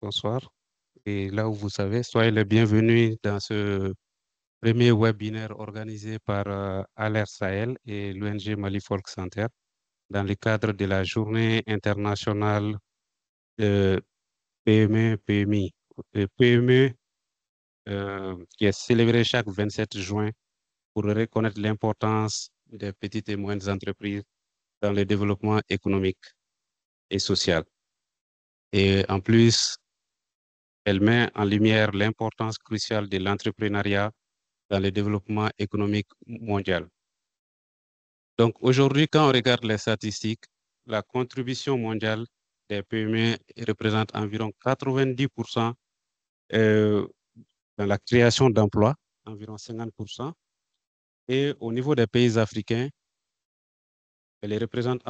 Bonsoir. Et là où vous savez, soyez les bienvenus dans ce premier webinaire organisé par Alert Sahel et l'ONG Mali Folk Center dans le cadre de la Journée internationale de PME-PMI. PME qui est célébrée chaque 27 juin pour reconnaître l'importance des petites et moyennes entreprises dans le développement économique et social. Et en plus, elle met en lumière l'importance cruciale de l'entrepreneuriat dans le développement économique mondial. Donc aujourd'hui, quand on regarde les statistiques, la contribution mondiale des PME représente environ 90% dans la création d'emplois, environ 50%. Et au niveau des pays africains, elle représente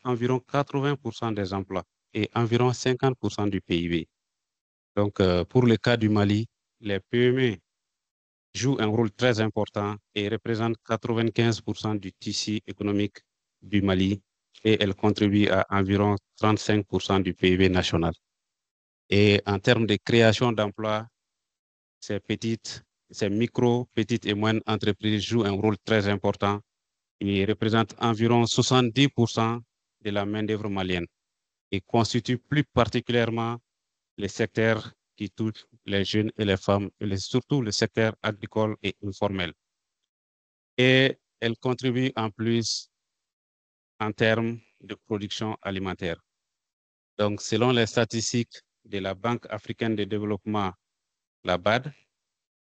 environ 80% des emplois et environ 50% du PIB. Donc pour le cas du Mali, les PME joue un rôle très important et représente 95% du tissu économique du Mali et elle contribue à environ 35% du PIB national. Et en termes de création d'emplois, ces micro, petites et moyennes entreprises jouent un rôle très important et représentent environ 70% de la main-d'œuvre malienne et constituent plus particulièrement les secteurs qui touchent les jeunes et les femmes, et surtout le secteur agricole et informel. Et elle contribue en plus en termes de production alimentaire. Donc, selon les statistiques de la Banque africaine de développement, la BAD,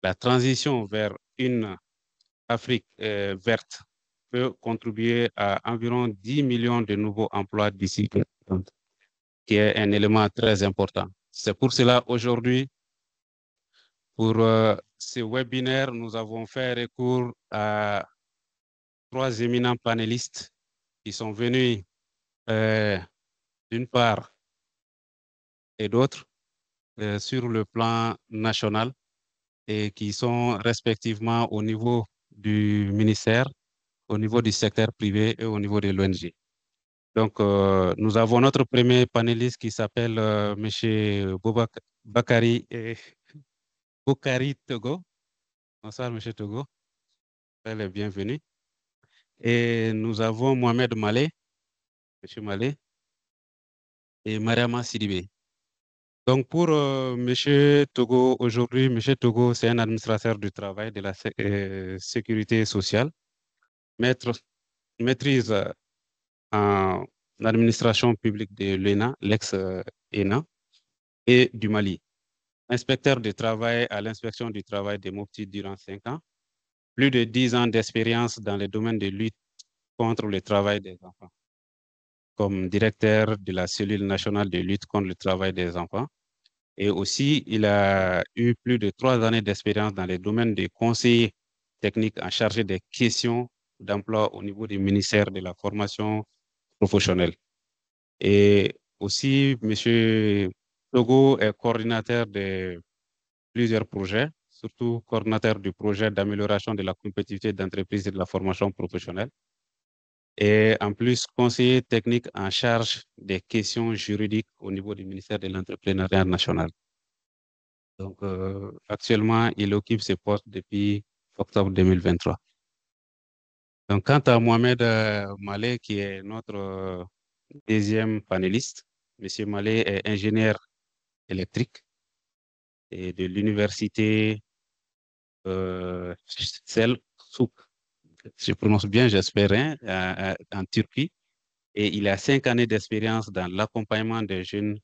la transition vers une Afrique verte peut contribuer à environ 10 millions de nouveaux emplois d'ici 2030, qui est un élément très important. C'est pour cela aujourd'hui, pour ce webinaire, nous avons fait recours à 3 éminents panélistes qui sont venus d'une part et d'autre sur le plan national et qui sont respectivement au niveau du ministère, au niveau du secteur privé et au niveau de l'ONG. Donc, nous avons notre premier panéliste qui s'appelle M. Bakari Boukari Togo. Bonsoir, M. Togo. Elle est bienvenue. Et nous avons Mohamed Malé, M. Malé, et Mariama Sidibé. Donc, pour M. Togo, aujourd'hui, M. Togo, c'est un administrateur du travail de la sécurité sociale, maîtrise en administration publique de l'ENA, l'ex-ENA, et du Mali. Inspecteur du travail à l'inspection du travail de Mopti durant 5 ans, plus de 10 ans d'expérience dans le domaine de lutte contre le travail des enfants, comme directeur de la cellule nationale de lutte contre le travail des enfants. Et aussi, il a eu plus de 3 années d'expérience dans les domaines de conseiller technique en charge des questions d'emploi au niveau du ministère de la formation professionnelle. Et aussi, M. Togo est coordinateur de plusieurs projets, surtout coordinateur du projet d'amélioration de la compétitivité d'entreprise et de la formation professionnelle. Et en plus, conseiller technique en charge des questions juridiques au niveau du ministère de l'Entrepreneuriat national. Donc, actuellement, il occupe ce poste depuis octobre 2023. Donc, quant à Mohamed Malé, qui est notre deuxième panéliste, M. Malé est ingénieur électrique et de l'université Selçuk, je prononce bien, j'espère, hein, en Turquie. Et il a 5 années d'expérience dans l'accompagnement des jeunes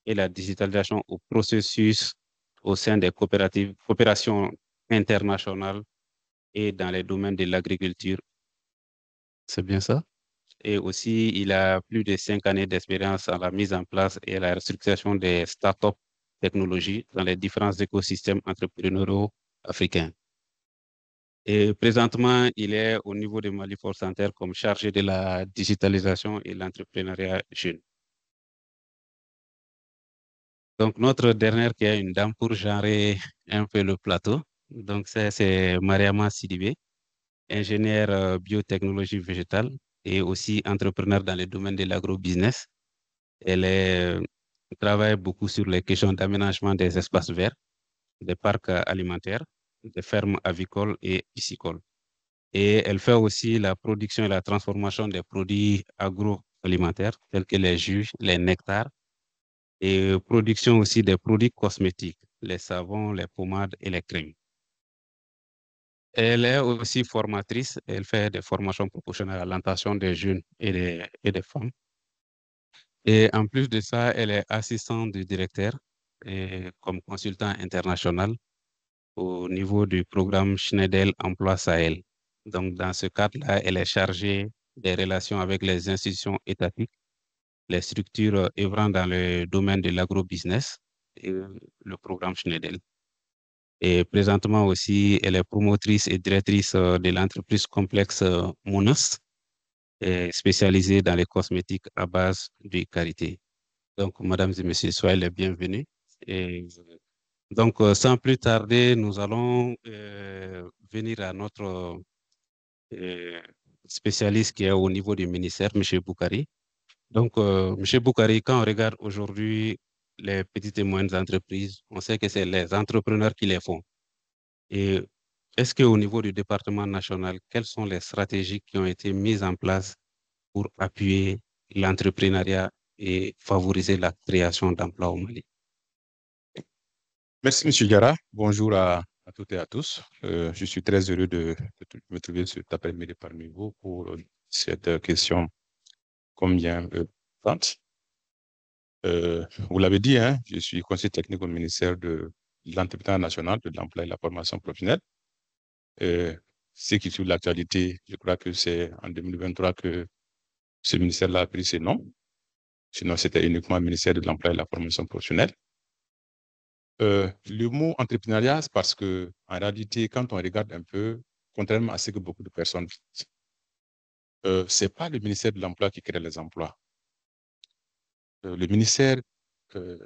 et la digitalisation au processus au sein des coopérations internationales et dans les domaines de l'agriculture. C'est bien ça? Et aussi, il a plus de 5 années d'expérience à la mise en place et à la restructuration des startups technologies dans les différents écosystèmes entrepreneuriaux africains. Et présentement, il est au niveau de Mali Force Center comme chargé de la digitalisation et l'entrepreneuriat jeune. Donc, notre dernière qui est une dame pour genrer un peu le plateau. Donc, c'est Mariama Sidibé, ingénieure biotechnologie végétale et aussi entrepreneur dans le domaine de l'agrobusiness. Elle est Elle travaille beaucoup sur les questions d'aménagement des espaces verts, des parcs alimentaires, des fermes avicoles et piscicoles. Et elle fait aussi la production et la transformation des produits agroalimentaires tels que les jus, les nectars et production aussi des produits cosmétiques, les savons, les pommades et les crèmes. Elle est aussi formatrice, elle fait des formations proportionnelles à l'intention des jeunes et des femmes. Et en plus de ça, elle est assistante du directeur et comme consultant international au niveau du programme Schneider Emploi Sahel. Donc, dans ce cadre-là, elle est chargée des relations avec les institutions étatiques, les structures œuvrant dans le domaine de l'agrobusiness et le programme Schneider. Et présentement aussi, elle est promotrice et directrice de l'entreprise complexe Monos, spécialisée dans les cosmétiques à base de karité. Donc, mesdames et messieurs, soyez les bienvenus. Et donc, sans plus tarder, nous allons venir à notre euh, spécialiste qui est au niveau du ministère, M. Boukari. Donc, M. Boukari, quand on regarde aujourd'hui les petites et moyennes entreprises, on sait que c'est les entrepreneurs qui les font. Et est-ce qu'au niveau du département national, quelles sont les stratégies qui ont été mises en place pour appuyer l'entrepreneuriat et favoriser la création d'emplois au Mali? Merci, M. Diarra. Bonjour à toutes et à tous. Je suis très heureux de me trouver cet après-midi parmi vous pour cette question combien importante. Vous l'avez dit, hein, je suis conseiller technique au ministère de l'Entrepreneuriat national, de l'emploi et de la formation professionnelle. Ce qui suit l'actualité, je crois que c'est en 2023 que ce ministère-là a pris ses noms. Sinon, c'était uniquement le ministère de l'emploi et de la formation professionnelle. Le mot entrepreneuriat, c'est parce que, en réalité, quand on regarde un peu, contrairement à ce que beaucoup de personnes disent, ce n'est pas le ministère de l'Emploi qui crée les emplois. Le ministère euh,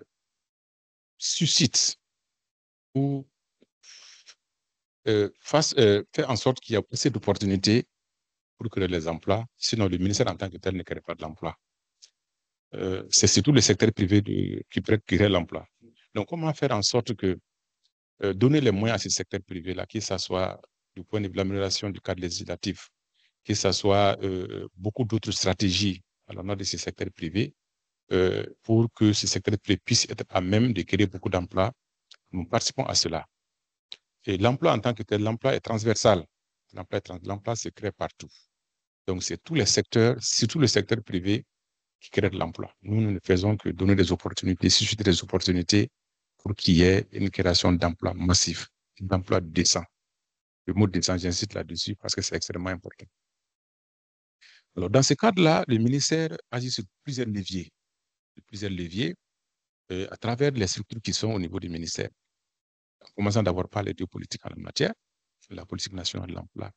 suscite ou fait en sorte qu'il y a assez d'opportunités pour créer les emplois. Sinon, le ministère en tant que tel ne crée pas de l'emploi. C'est surtout le secteur privé qui crée l'emploi. Donc, comment faire en sorte que donner les moyens à ce secteur privé-là, que ce soit du point de vue de l'amélioration du cadre législatif, que ce soit beaucoup d'autres stratégies à l'endroit de ce secteur privé, pour que ce secteur privé puisse être à même de créer beaucoup d'emplois. Nous participons à cela. Et l'emploi en tant que tel, l'emploi est transversal. L'emploi se crée partout. Donc, c'est tous les secteurs, surtout le secteur privé, qui crée de l'emploi. Nous ne faisons que donner des opportunités, susciter des opportunités pour qu'il y ait une création d'emplois massifs, d'emplois décents. Le mot décent, j'insiste là-dessus parce que c'est extrêmement important. Alors, dans ce cadre-là, le ministère agit sur plusieurs leviers à travers les structures qui sont au niveau du ministère. En commençant d'avoir parlé de politique en la matière, la politique nationale de l'emploi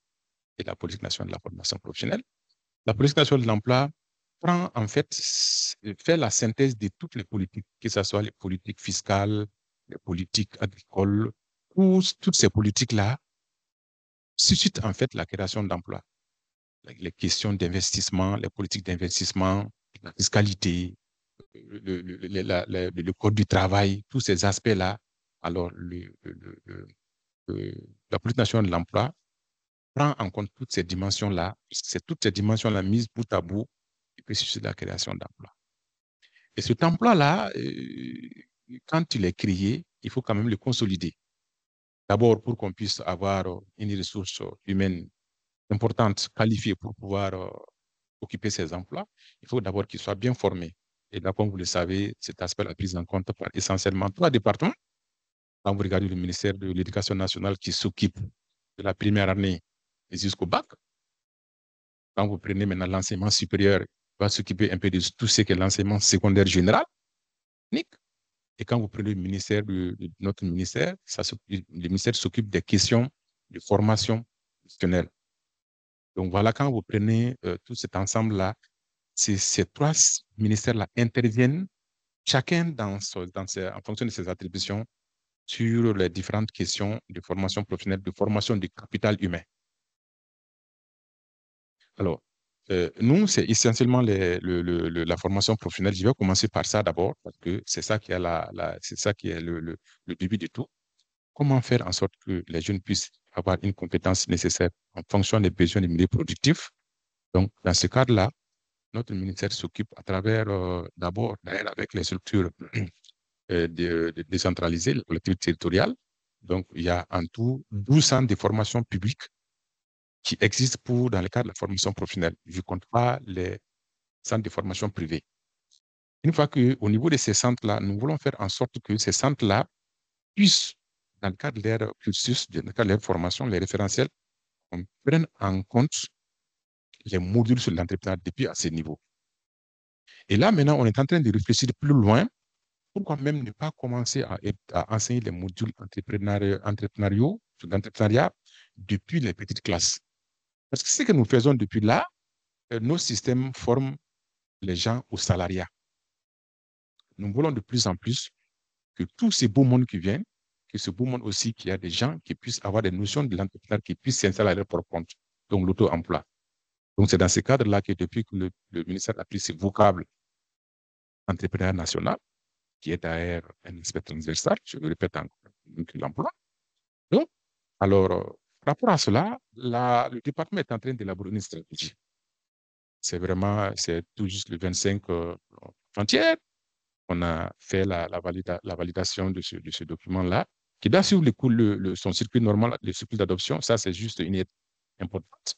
et la politique nationale de la formation professionnelle. La politique nationale de l'emploi prend en fait, fait la synthèse de toutes les politiques, que ce soit les politiques fiscales, les politiques agricoles, toutes ces politiques-là suscitent en fait la création d'emplois. Les questions d'investissement, les politiques d'investissement, la fiscalité, le code du travail, tous ces aspects-là. Alors, la politique nationale de l'emploi prend en compte toutes ces dimensions-là. C'est toutes ces dimensions-là mises bout à bout qui peut susciter la création d'emplois. Et cet emploi-là, quand il est créé, il faut quand même le consolider. D'abord, pour qu'on puisse avoir une ressource humaine importante, qualifiée pour pouvoir occuper ces emplois, il faut d'abord qu'ils soient bien formés. Et là, comme vous le savez, cet aspect est pris en compte par essentiellement trois départements. Quand vous regardez le ministère de l'Éducation nationale qui s'occupe de la première année jusqu'au bac, quand vous prenez maintenant l'enseignement supérieur, il va s'occuper un peu de tout ce qui est l'enseignement secondaire général, technique. Et quand vous prenez le ministère notre ministère, le ministère s'occupe des questions de formation professionnelle. Donc voilà, quand vous prenez tout cet ensemble-là, ces trois ministères-là interviennent chacun en fonction de ses attributions sur les différentes questions de formation professionnelle, de formation du capital humain. Alors, Nous, c'est essentiellement la formation professionnelle. Je vais commencer par ça d'abord, parce que c'est ça qui est, c'est ça qui est le début de tout. Comment faire en sorte que les jeunes puissent avoir une compétence nécessaire en fonction des besoins des milieux productifs. Donc, dans ce cadre-là, notre ministère s'occupe à travers, d'abord, d'ailleurs, avec les structures décentralisées, les collectivités territoriales. Donc, il y a en tout 12 centres de formation publique qui existent dans le cadre de la formation professionnelle. Je ne compte pas les centres de formation privés. Une fois qu'au niveau de ces centres-là, nous voulons faire en sorte que ces centres-là puissent, dans le cadre de leur cursus, dans le cadre de leur formation, les référentiels, on prenne en compte les modules sur l'entrepreneuriat depuis à ce niveau. Et là, maintenant, on est en train de réfléchir plus loin. Pourquoi même ne pas commencer à enseigner les modules entrepreneuriaux sur l'entrepreneuriat depuis les petites classes? Parce que ce que nous faisons depuis là, nos systèmes forment les gens au salariat. Nous voulons de plus en plus que tous ces beaux mondes qui viennent, que ce beau monde aussi, qu'il y a des gens qui puissent avoir des notions de l'entrepreneuriat, qui puissent s'installer à leur propre compte, donc l'auto-emploi. Donc, c'est dans ce cadre-là que depuis que le ministère a pris ce vocable entrepreneuriat national, qui est d'ailleurs un aspect transversal, je le répète encore, donc l'emploi. Donc, alors, par rapport à cela, le département est en train d'élaborer une stratégie. C'est tout juste le 25 avant-hier, on a fait la validation de ce document-là, qui doit suivre son circuit normal, le circuit d'adoption. Ça, c'est juste une étape importante.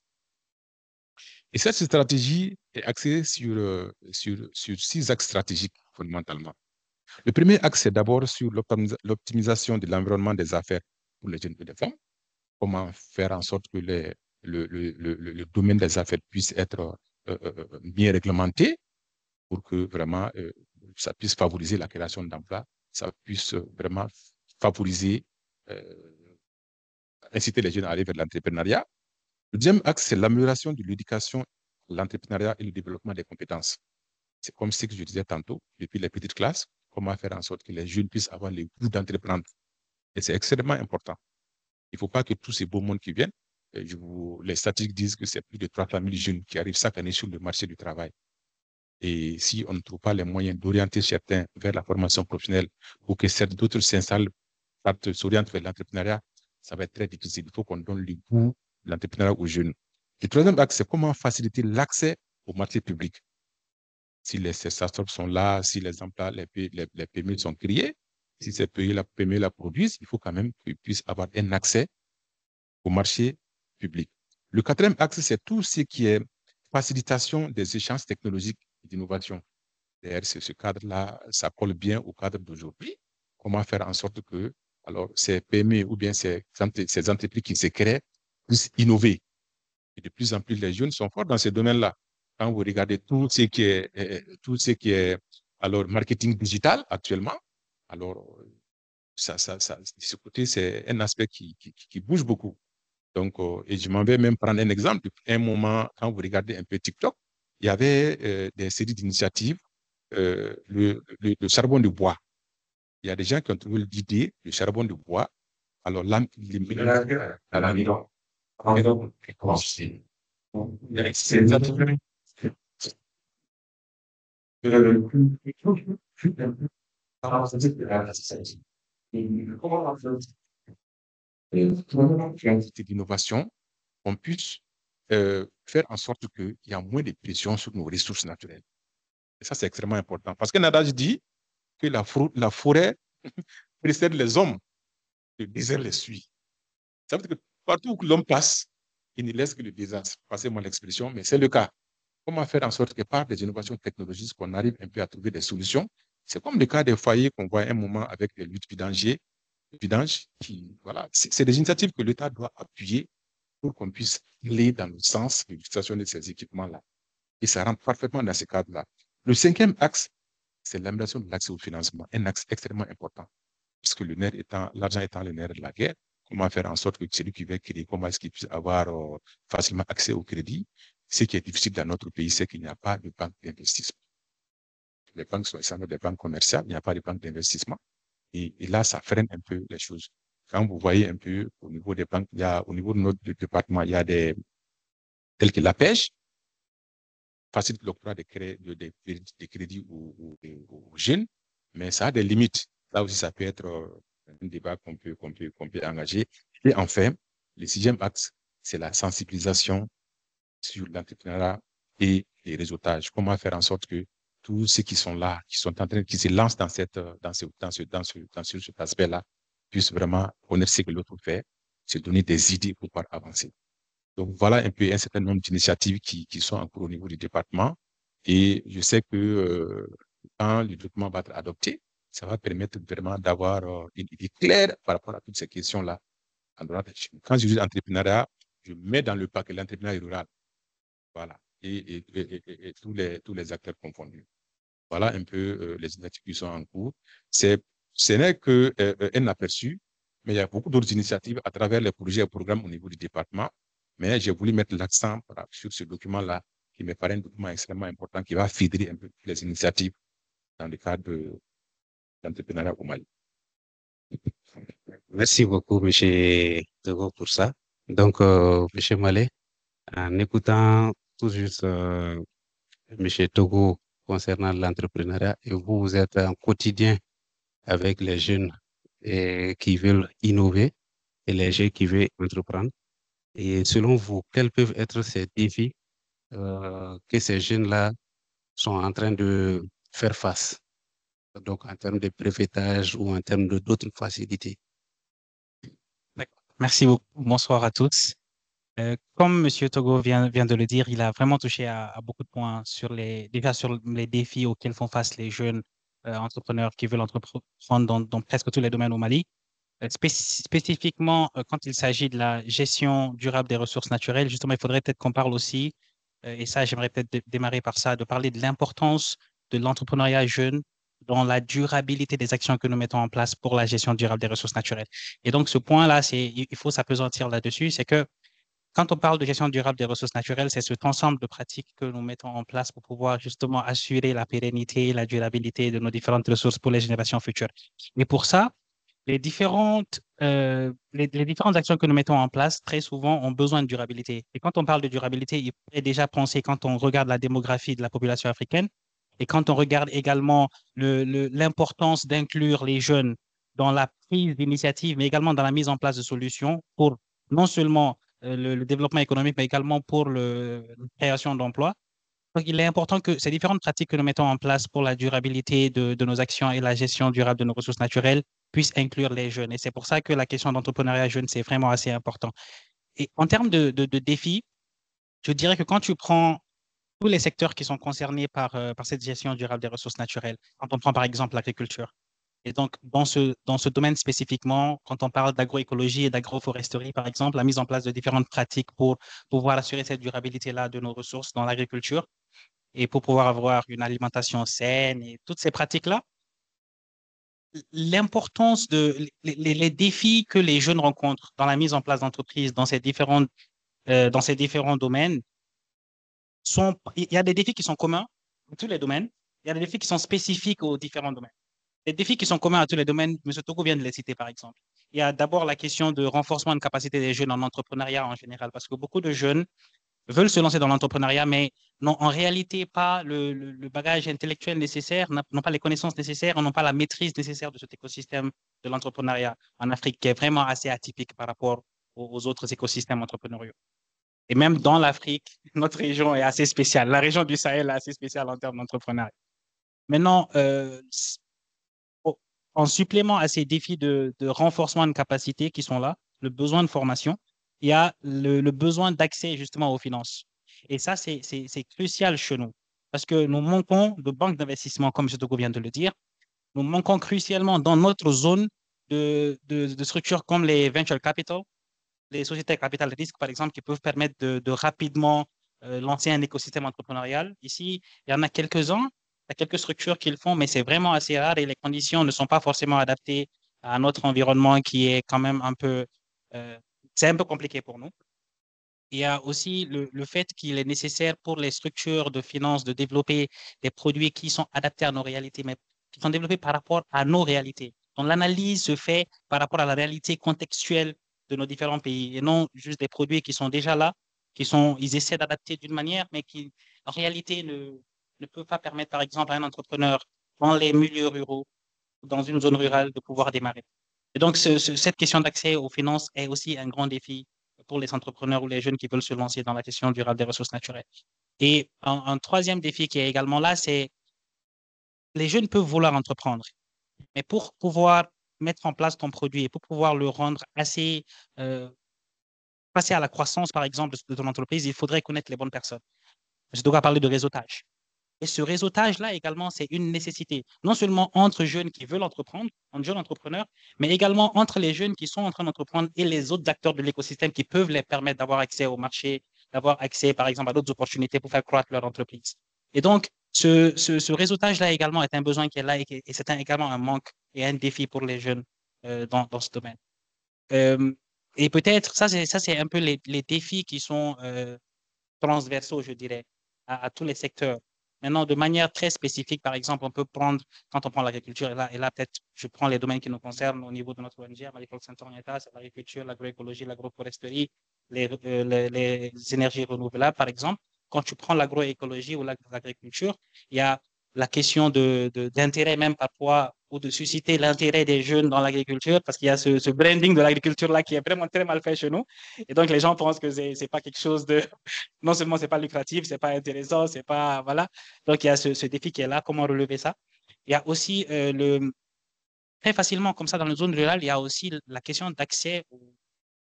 Et cette stratégie est axée sur 6 axes stratégiques, fondamentalement. Le premier axe, c'est d'abord sur l'optimisation de l'environnement des affaires pour les jeunes et les femmes. Comment faire en sorte que le domaine des affaires puisse être bien réglementé pour que vraiment ça puisse favoriser la création d'emplois, ça puisse vraiment favoriser, inciter les jeunes à aller vers l'entrepreneuriat. Le deuxième axe, c'est l'amélioration de l'éducation, l'entrepreneuriat et le développement des compétences. C'est comme ce que je disais tantôt, depuis les petites classes, comment faire en sorte que les jeunes puissent avoir le goût d'entreprendre. Et c'est extrêmement important. Il ne faut pas que tous ces beaux mondes qui viennent, les statistiques disent que c'est plus de 300 000 jeunes qui arrivent chaque année sur le marché du travail. Et si on ne trouve pas les moyens d'orienter certains vers la formation professionnelle ou que d'autres s'orientent vers l'entrepreneuriat, ça va être très difficile. Il faut qu'on donne le goût de l'entrepreneuriat aux jeunes. Le troisième axe, c'est comment faciliter l'accès au marché public. Si ces startups sont là, si les emplois, les PME sont créés, si ces PME la produisent, il faut quand même qu'ils puissent avoir un accès au marché public. Le quatrième axe, c'est tout ce qui est facilitation des échanges technologiques et d'innovation. D'ailleurs, ce cadre-là, ça colle bien au cadre d'aujourd'hui. Comment faire en sorte que ces PME ou bien ces entreprises qui se créent puissent innover. Et de plus en plus, les jeunes sont forts dans ce domaine-là. Quand vous regardez tout ce qui est marketing digital actuellement, alors de ce côté, c'est un aspect qui bouge beaucoup. Donc, et je m'en vais même prendre un exemple. Un moment, quand vous regardez un peu TikTok, il y avait des séries d'initiatives, le charbon de bois. Il y a des gens qui ont trouvé l'idée du charbon de bois. Alors, là, d'innovation, on puisse faire en sorte qu'il y a moins de pression sur nos ressources naturelles. Et ça, c'est extrêmement important. Parce qu'un adage dit que la forêt précède les hommes, le désert les suit. Ça veut dire que partout où l'homme passe, il ne laisse que le désastre. Passez-moi l'expression, mais c'est le cas. Comment faire en sorte que par des innovations technologiques, qu'on arrive un peu à trouver des solutions? C'est comme le cas des foyers qu'on voit un moment avec les luttes vidanges voilà, c'est des initiatives que l'État doit appuyer pour qu'on puisse aller dans le sens de l'utilisation de ces équipements-là. Et ça rentre parfaitement dans ce cadre-là. Le cinquième axe, c'est l'amélioration de l'accès au financement, un axe extrêmement important. Parce que l'argent étant le nerf de la guerre, comment faire en sorte que celui qui veut créer, comment est-ce qu'il puisse avoir facilement accès au crédit? Ce qui est difficile dans notre pays, c'est qu'il n'y a pas de banque d'investissement. Les banques sont essentiellement des banques commerciales, il n'y a pas de banque d'investissement. Et là, ça freine un peu les choses. Quand vous voyez un peu au niveau des banques, au niveau de notre département, il y a tels que la pêche. facilite l'octroi des crédits aux jeunes, mais ça a des limites. Là aussi, ça peut être un débat qu'on peut engager. Et enfin, le sixième axe, c'est la sensibilisation sur l'entrepreneuriat et les réseautages. Comment faire en sorte que tous ceux qui sont là, qui se lancent dans cet aspect-là, puissent vraiment connaître ce que l'autre fait, se donner des idées pour pouvoir avancer. Donc, voilà un peu un certain nombre d'initiatives qui sont en cours au niveau du département. Et je sais que quand le document va être adopté, ça va permettre vraiment d'avoir une idée claire par rapport à toutes ces questions-là. Quand je dis entrepreneuriat, je mets dans le paquet l'entrepreneuriat rural. Voilà. Et tous les acteurs confondus. Voilà un peu les initiatives qui sont en cours. Ce n'est qu'un aperçu, mais il y a beaucoup d'autres initiatives à travers les projets et programmes au niveau du département. Mais j'ai voulu mettre l'accent sur ce document-là, qui me paraît un document extrêmement important, qui va fédérer un peu les initiatives dans le cadre de l'entrepreneuriat au Mali. Merci beaucoup, M. Togo, pour ça. Donc, M. Malé, en écoutant tout juste M. Togo concernant l'entrepreneuriat, et vous, vous êtes en quotidien avec les jeunes qui veulent innover et les jeunes qui veulent entreprendre. Et selon vous, quels peuvent être ces défis que ces jeunes-là sont en train de faire face, donc en termes de brevetage ou en termes d'autres facilités? D'accord. Merci beaucoup. Bonsoir à tous. Comme Monsieur Togo vient de le dire, il a vraiment touché à beaucoup de points déjà sur les défis auxquels font face les jeunes entrepreneurs qui veulent entreprendre dans presque tous les domaines au Mali. Spécifiquement, quand il s'agit de la gestion durable des ressources naturelles, justement, il faudrait peut-être qu'on parle aussi, et ça, j'aimerais peut-être démarrer par ça, de parler de l'importance de l'entrepreneuriat jeune dans la durabilité des actions que nous mettons en place pour la gestion durable des ressources naturelles. Et donc, ce point-là, il faut s'apesantir là-dessus, c'est que quand on parle de gestion durable des ressources naturelles, c'est cet ensemble de pratiques que nous mettons en place pour pouvoir justement assurer la pérennité et la durabilité de nos différentes ressources pour les générations futures. Et pour ça, les différentes actions que nous mettons en place, très souvent, ont besoin de durabilité. Et quand on parle de durabilité, il faut déjà penser, quand on regarde la démographie de la population africaine, et quand on regarde également l'importance d'inclure les jeunes dans la prise d'initiative, mais également dans la mise en place de solutions pour non seulement le développement économique, mais également pour la création d'emplois. Donc, il est important que ces différentes pratiques que nous mettons en place pour la durabilité de nos actions et la gestion durable de nos ressources naturelles puissent inclure les jeunes. Et c'est pour ça que la question d'entrepreneuriat jeune, c'est vraiment assez important. Et en termes de défis, je dirais que quand tu prends tous les secteurs qui sont concernés par cette gestion durable des ressources naturelles, quand on prend par exemple l'agriculture, et donc, dans ce domaine spécifiquement, quand on parle d'agroécologie et d'agroforesterie, par exemple, la mise en place de différentes pratiques pour pouvoir assurer cette durabilité-là de nos ressources dans l'agriculture et pour pouvoir avoir une alimentation saine et toutes ces pratiques-là, l'importance les défis que les jeunes rencontrent dans la mise en place d'entreprises dans ces différents domaines il y a des défis qui sont communs dans tous les domaines, il y a des défis qui sont spécifiques aux différents domaines. Les défis qui sont communs à tous les domaines, M. Togo vient de les citer par exemple. Il y a d'abord la question de renforcement de capacité des jeunes en entrepreneuriat en général, parce que beaucoup de jeunes veulent se lancer dans l'entrepreneuriat, mais n'ont en réalité pas le bagage intellectuel nécessaire, n'ont pas les connaissances nécessaires, n'ont pas la maîtrise nécessaire de cet écosystème de l'entrepreneuriat en Afrique, qui est vraiment assez atypique par rapport aux autres écosystèmes entrepreneuriaux. Et même dans l'Afrique, notre région est assez spéciale. La région du Sahel est assez spéciale en termes d'entrepreneuriat. Maintenant, en supplément à ces défis de renforcement de capacité qui sont là, le besoin de formation, il y a le besoin d'accès justement aux finances. Et ça, c'est crucial chez nous parce que nous manquons de banques d'investissement, comme M. Togo vient de le dire. Nous manquons crucialement dans notre zone de structures comme les venture capital, les sociétés à capital risque, par exemple, qui peuvent permettre de rapidement lancer un écosystème entrepreneurial. Ici, il y en a quelques-uns, il y a quelques structures qui le font, mais c'est vraiment assez rare et les conditions ne sont pas forcément adaptées à notre environnement qui est quand même euh, c'est un peu compliqué pour nous. Il y a aussi le fait qu'il est nécessaire pour les structures de finance de développer des produits qui sont adaptés à nos réalités, mais qui sont développés par rapport à nos réalités. Donc, l'analyse se fait par rapport à la réalité contextuelle de nos différents pays et non juste des produits qui sont déjà là, ils essaient d'adapter d'une manière, mais qui, en réalité, ne peuvent pas permettre, par exemple, à un entrepreneur dans les milieux ruraux, dans une zone rurale, de pouvoir démarrer. Et donc, cette question d'accès aux finances est aussi un grand défi pour les entrepreneurs ou les jeunes qui veulent se lancer dans la gestion durable des ressources naturelles. Et un troisième défi qui est également là, c'est les jeunes peuvent vouloir entreprendre, mais pour pouvoir mettre en place ton produit et pour pouvoir le rendre assez, passer à la croissance, par exemple, de ton entreprise, il faudrait connaître les bonnes personnes. Je dois parler de réseautage. Et ce réseautage-là également, c'est une nécessité, non seulement entre jeunes qui veulent entreprendre, entre jeunes entrepreneurs, mais également entre les jeunes qui sont en train d'entreprendre et les autres acteurs de l'écosystème qui peuvent les permettre d'avoir accès au marché, d'avoir accès, par exemple, à d'autres opportunités pour faire croître leur entreprise. Et donc, ce réseautage-là également est un besoin qui est là et c'est également un manque et un défi pour les jeunes dans ce domaine. Euh, et peut-être, ça, c'est un peu les défis qui sont transversaux, je dirais, à tous les secteurs. Maintenant, de manière très spécifique, par exemple, on peut prendre, quand on prend l'agriculture, et là peut-être, je prends les domaines qui nous concernent au niveau de notre ONG, Marifolk Saint-Oriental, c'est l'agriculture, l'agroécologie, l'agroforesterie, les énergies renouvelables, par exemple. Quand tu prends l'agroécologie ou l'agriculture, il y a la question d'intérêt même parfois ou de susciter l'intérêt des jeunes dans l'agriculture parce qu'il y a ce branding de l'agriculture là qui est vraiment très mal fait chez nous. Et donc, les gens pensent que c'est pas quelque chose de, non seulement c'est pas lucratif, c'est pas intéressant, c'est pas, voilà. Donc, il y a ce défi qui est là, comment relever ça. Il y a aussi très facilement, comme ça, dans les zones rurales, il y a aussi la question d'accès aux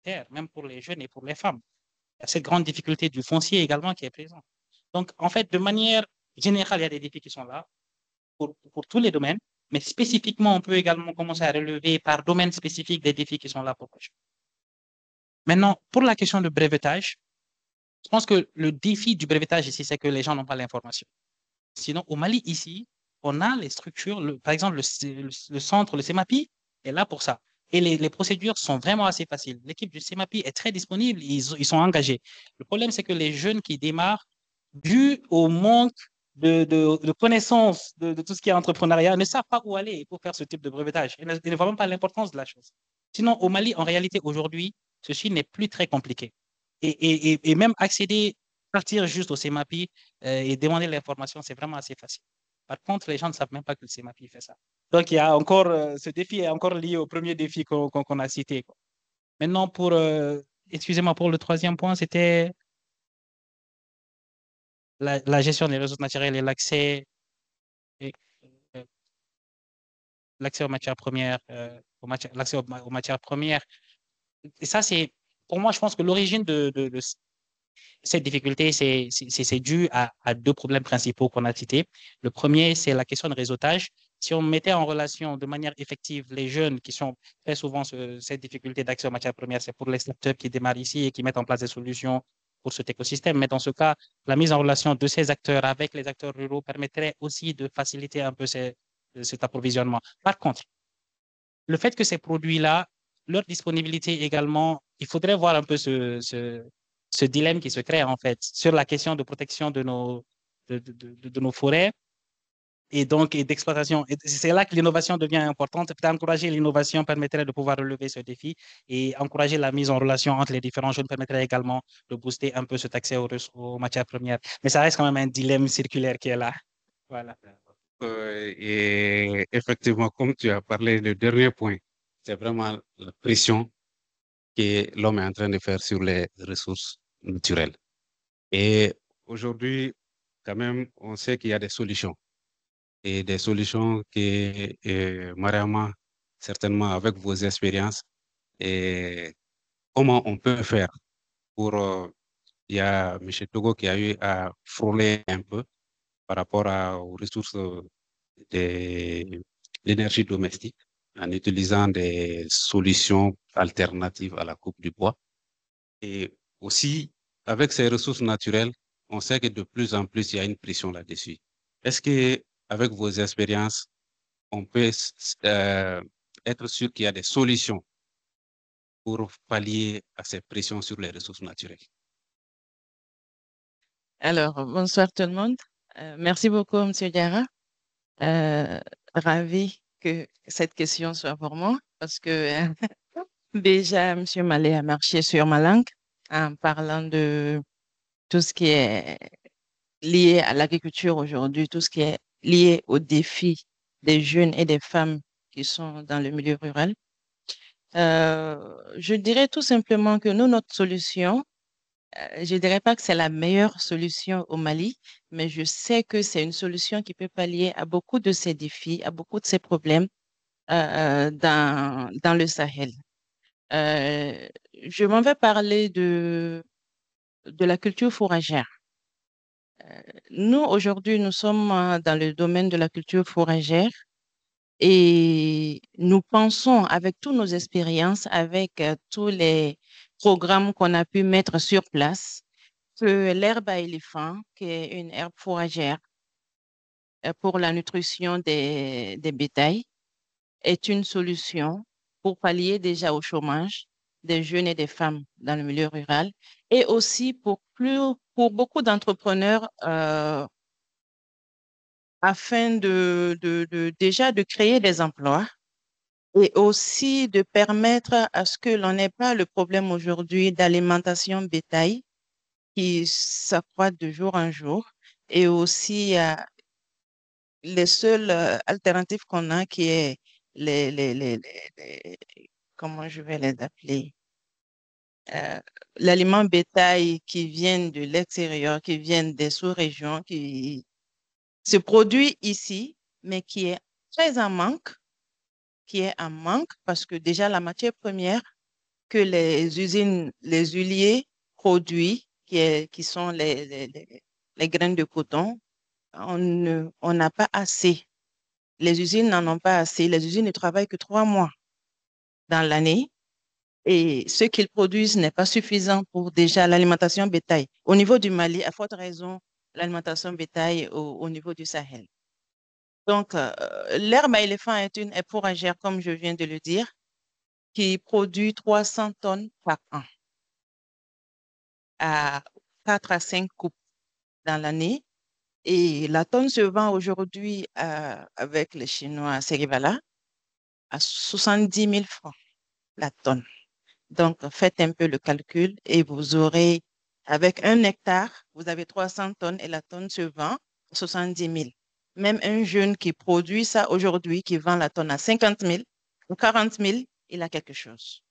terres, même pour les jeunes et pour les femmes. Il y a cette grande difficulté du foncier également qui est présente. Donc, en fait, de manière générale, il y a des défis qui sont là pour tous les domaines, mais spécifiquement, on peut également commencer à relever par domaine spécifique des défis qui sont là pour les jeunes. Maintenant, pour la question de brevetage, je pense que le défi du brevetage ici, c'est que les gens n'ont pas l'information. Sinon, au Mali, ici, on a les structures, par exemple, le centre, le CEMAPI est là pour ça. Et les procédures sont vraiment assez faciles. L'équipe du CEMAPI est très disponible, ils sont engagés. Le problème, c'est que les jeunes qui démarrent, dû au manque de connaissances de tout ce qui est entrepreneuriat, ne savent pas où aller pour faire ce type de brevetage. Ils ne voient même pas l'importance de la chose. Sinon, au Mali, en réalité, aujourd'hui, ceci n'est plus très compliqué. Et même accéder, partir juste au CEMAPI et demander l'information, c'est vraiment assez facile. Par contre, les gens ne savent même pas que le CEMAPI fait ça. Donc, il y a encore, ce défi est encore lié au premier défi qu'on a cité, quoi. Maintenant, excusez-moi, pour le troisième point, c'était la gestion des ressources naturelles et et, euh, l'accès aux matières premières, l'accès aux matières premières. Et ça, pour moi, je pense que l'origine de cette difficulté, c'est dû à deux problèmes principaux qu'on a cités. Le premier, c'est la question de réseautage. Si on mettait en relation de manière effective les jeunes qui sont très souvent cette difficulté d'accès aux matières premières, c'est pour les startups qui démarrent ici et qui mettent en place des solutions pour cet écosystème. Mais dans ce cas, la mise en relation de ces acteurs avec les acteurs ruraux permettrait aussi de faciliter un peu cet approvisionnement. Par contre, le fait que ces produits-là, leur disponibilité également, il faudrait voir un peu ce dilemme qui se crée en fait sur la question de protection de nos forêts et donc et d'exploitation. Et c'est là que l'innovation devient importante. Peut-être encourager l'innovation permettrait de pouvoir relever ce défi et encourager la mise en relation entre les différents jeunes permettrait également de booster un peu cet accès aux matières premières. Mais ça reste quand même un dilemme circulaire qui est là. Voilà. Et effectivement, comme tu as parlé, le dernier point, c'est vraiment la pression que l'homme est en train de faire sur les ressources naturelles. Et aujourd'hui, quand même, on sait qu'il y a des solutions. Et des solutions que, Mariama, certainement avec vos expériences, et comment on peut faire pour... il y a M. Togo qui a eu à frôler un peu par rapport aux ressources de l'énergie domestique en utilisant des solutions alternatives à la coupe du bois. Et aussi, avec ces ressources naturelles, on sait que de plus en plus, il y a une pression là-dessus. Est-ce que, avec vos expériences, on peut être sûr qu'il y a des solutions pour pallier à ces pressions sur les ressources naturelles? Alors, bonsoir tout le monde. Merci beaucoup, Monsieur Diarra. Ravi que cette question soit pour moi parce que déjà, Monsieur Malé a marché sur ma langue en parlant de tout ce qui est lié à l'agriculture aujourd'hui, tout ce qui est lié aux défis des jeunes et des femmes qui sont dans le milieu rural. Je dirais tout simplement que nous, notre solution, je ne dirais pas que c'est la meilleure solution au Mali, mais je sais que c'est une solution qui peut pallier à beaucoup de ces défis, à beaucoup de ces problèmes dans le Sahel. Euh, je m'en vais parler de la culture fourragère. Nous, aujourd'hui, nous sommes dans le domaine de la culture fourragère et nous pensons, avec toutes nos expériences, avec tous les programmes qu'on a pu mettre sur place, que l'herbe à éléphant, qui est une herbe fourragère pour la nutrition des bétails, est une solution pour pallier déjà au chômage des jeunes et des femmes dans le milieu rural et aussi pour beaucoup d'entrepreneurs afin déjà de créer des emplois et aussi de permettre à ce que l'on n'ait pas le problème aujourd'hui d'alimentation bétail qui s'accroît de jour en jour et aussi les seules alternatives qu'on a qui est comment je vais les appeler? Euh, L'aliment bétail qui viennent de l'extérieur, qui viennent des sous-régions, qui se produit ici, mais qui est très en manque, qui est en manque parce que déjà la matière première que les usines, les huiliers produisent, qui sont les graines de coton, on n'a pas assez. Les usines n'en ont pas assez. Les usines ne travaillent que 3 mois dans l'année et ce qu'ils produisent n'est pas suffisant pour déjà l'alimentation bétail. Au niveau du Mali, à forte raison, l'alimentation bétail au niveau du Sahel. Donc, l'herbe à éléphant est une herbe fourragère, comme je viens de le dire, qui produit 300 tonnes par an à 4 à 5 coupes dans l'année. Et la tonne se vend aujourd'hui avec les Chinois à Serivala à 70 000 francs la tonne. Donc, faites un peu le calcul et vous aurez, avec 1 hectare, vous avez 300 tonnes et la tonne se vend à 70 000. Même un jeune qui produit ça aujourd'hui, qui vend la tonne à 50 000 ou 40 000, il a quelque chose.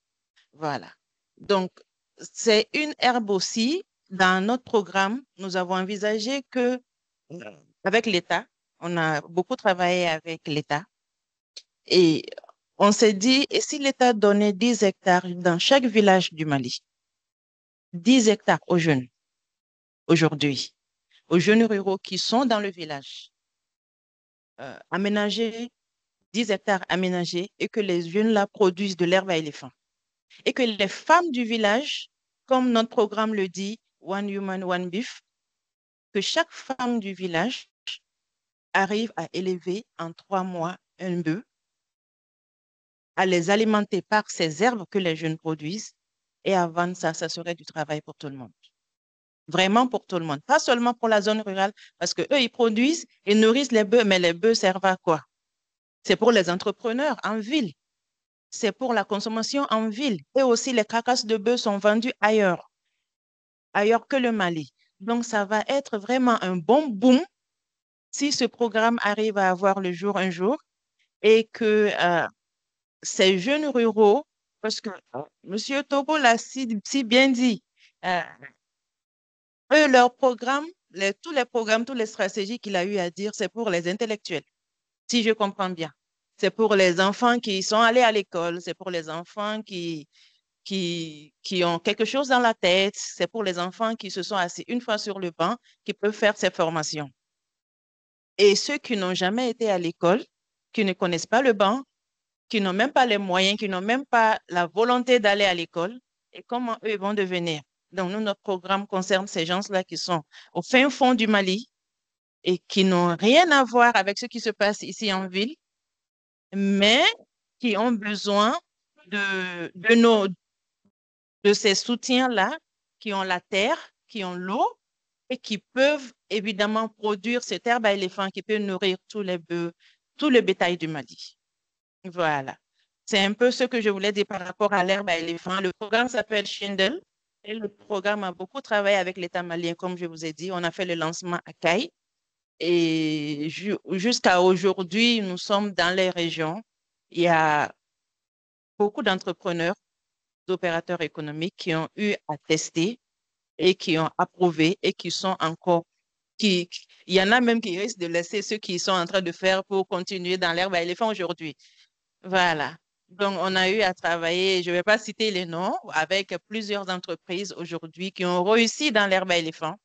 Voilà. Donc, c'est une herbe aussi. Dans notre programme, nous avons envisagé que, avec l'État, on a beaucoup travaillé avec l'État et on s'est dit, et si l'État donnait 10 hectares dans chaque village du Mali, 10 hectares aux jeunes aujourd'hui, aux jeunes ruraux qui sont dans le village, aménager 10 hectares aménagés et que les jeunes là produisent de l'herbe à éléphant. Et que les femmes du village, comme notre programme le dit, One Human, One Beef, que chaque femme du village arrive à élever en 3 mois un bœuf, à les alimenter par ces herbes que les jeunes produisent et à vendre ça, ça serait du travail pour tout le monde. Vraiment pour tout le monde, pas seulement pour la zone rurale, parce qu'eux, ils produisent, ils nourrissent les bœufs, mais les bœufs servent à quoi? C'est pour les entrepreneurs en ville, c'est pour la consommation en ville. Et aussi, les carcasses de bœufs sont vendues ailleurs que le Mali. Donc, ça va être vraiment un bon boom si ce programme arrive à avoir le jour un jour et que ces jeunes ruraux, parce que M. Togo l'a si bien dit, eux, leur programme, tous les programmes, toutes les stratégies qu'il a eu à dire, c'est pour les intellectuels, si je comprends bien. C'est pour les enfants qui sont allés à l'école, c'est pour les enfants qui ont quelque chose dans la tête, c'est pour les enfants qui se sont assis une fois sur le banc, qui peuvent faire ces formations. Et ceux qui n'ont jamais été à l'école, qui ne connaissent pas le banc, qui n'ont même pas les moyens, qui n'ont même pas la volonté d'aller à l'école, et comment eux vont devenir. Donc, nous, notre programme concerne ces gens-là qui sont au fin fond du Mali et qui n'ont rien à voir avec ce qui se passe ici en ville, mais qui ont besoin de ces soutiens-là, qui ont la terre, qui ont l'eau et qui peuvent évidemment produire cette herbe à éléphant qui peut nourrir tous les bœufs, tout le bétail du Mali. Voilà. C'est un peu ce que je voulais dire par rapport à l'herbe à éléphant. Le programme s'appelle Shindle Et le programme a beaucoup travaillé avec l'État malien, comme je vous ai dit. On a fait le lancement à Caille. Et jusqu'à aujourd'hui, nous sommes dans les régions. Il y a beaucoup d'entrepreneurs, d'opérateurs économiques qui ont eu à tester et qui ont approuvé et qui sont encore, il y en a même qui risquent de laisser ceux qui sont en train de faire pour continuer dans l'herbe à éléphant aujourd'hui. Voilà. Donc, on a eu à travailler, je ne vais pas citer les noms, avec plusieurs entreprises aujourd'hui qui ont réussi dans l'herbe à éléphant,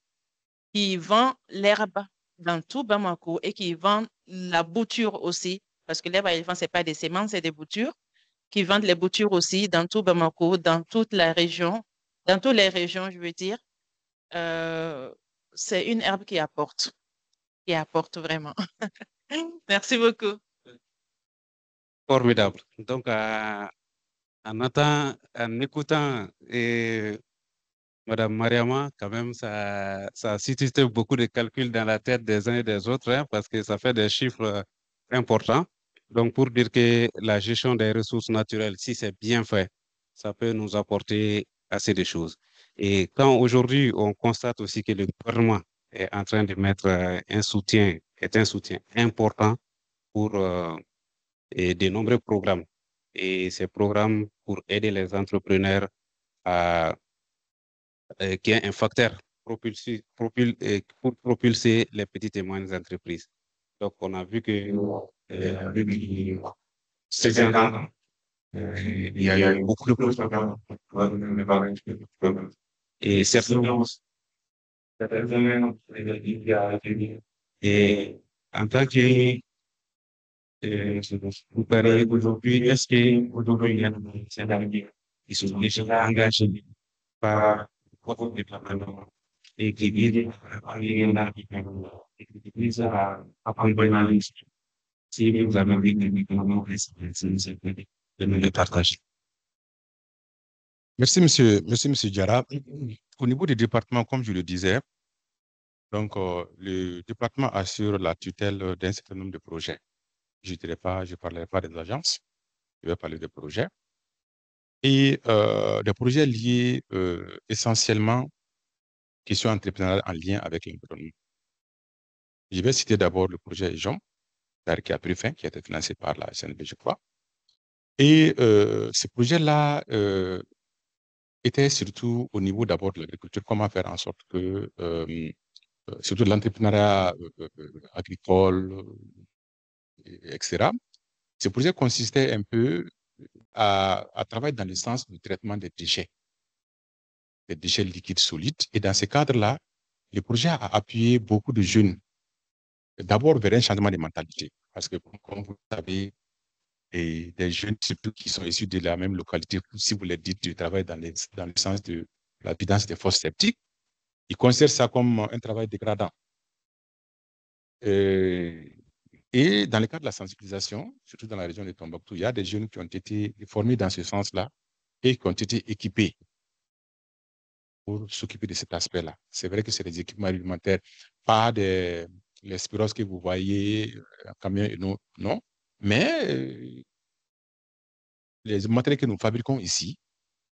qui vendent l'herbe dans tout Bamako et qui vendent la bouture aussi, parce que l'herbe à éléphant, ce n'est pas des semences, c'est des boutures, qui vendent les boutures aussi dans tout Bamako, dans toute la région, dans toutes les régions, je veux dire. Euh, c'est une herbe qui apporte vraiment. Merci beaucoup. Formidable. Donc, en écoutant Madame Mariama, quand même, ça a suscité beaucoup de calculs dans la tête des uns et des autres, hein, parce que ça fait des chiffres importants. Donc, pour dire que la gestion des ressources naturelles, si c'est bien fait, ça peut nous apporter assez de choses. Et quand aujourd'hui, on constate aussi que le gouvernement est en train de mettre est un soutien important pour et de nombreux programmes. Et ces programmes pour aider les entrepreneurs à qui est un facteur pour propulser les petites et moyennes entreprises. Donc, on a vu que depuis ces ans, il y a eu beaucoup de programmes et certainement, et en tant que vous parlez aujourd'hui, est-ce que aujourd'hui, il y a des salariés qui sont déjà engagés par votre département et qui viennent à accompagner si vous avez des médicaments de nous les partager. Merci, monsieur Diarra. Au niveau des départements, comme je le disais, donc, le département assure la tutelle d'un certain nombre de projets. Je ne parlerai pas des agences, je vais parler des projets. Et des projets liés essentiellement questions entrepreneuriales en lien avec l'environnement. Je vais citer d'abord le projet EJON, qui a pris fin, qui a été financé par la SNB, je crois. Et ce projet-là était surtout au niveau d'abord de l'agriculture, comment faire en sorte que, surtout de l'entrepreneuriat agricole, etc. Ce projet consistait un peu à travailler dans le sens du traitement des déchets liquides solides. Et dans ce cadre-là, le projet a appuyé beaucoup de jeunes, d'abord vers un changement de mentalité. Parce que, comme vous savez, et des jeunes surtout qui sont issus de la même localité, si vous le dites, du travail dans le sens de la guidance des fosses septiques, ils considèrent ça comme un travail dégradant. Et dans le cadre de la sensibilisation, surtout dans la région de Tombouctou, il y a des jeunes qui ont été formés dans ce sens-là et qui ont été équipés pour s'occuper de cet aspect-là. C'est vrai que c'est des équipements alimentaires, pas les spiros que vous voyez, un camion et non, mais les matériels que nous fabriquons ici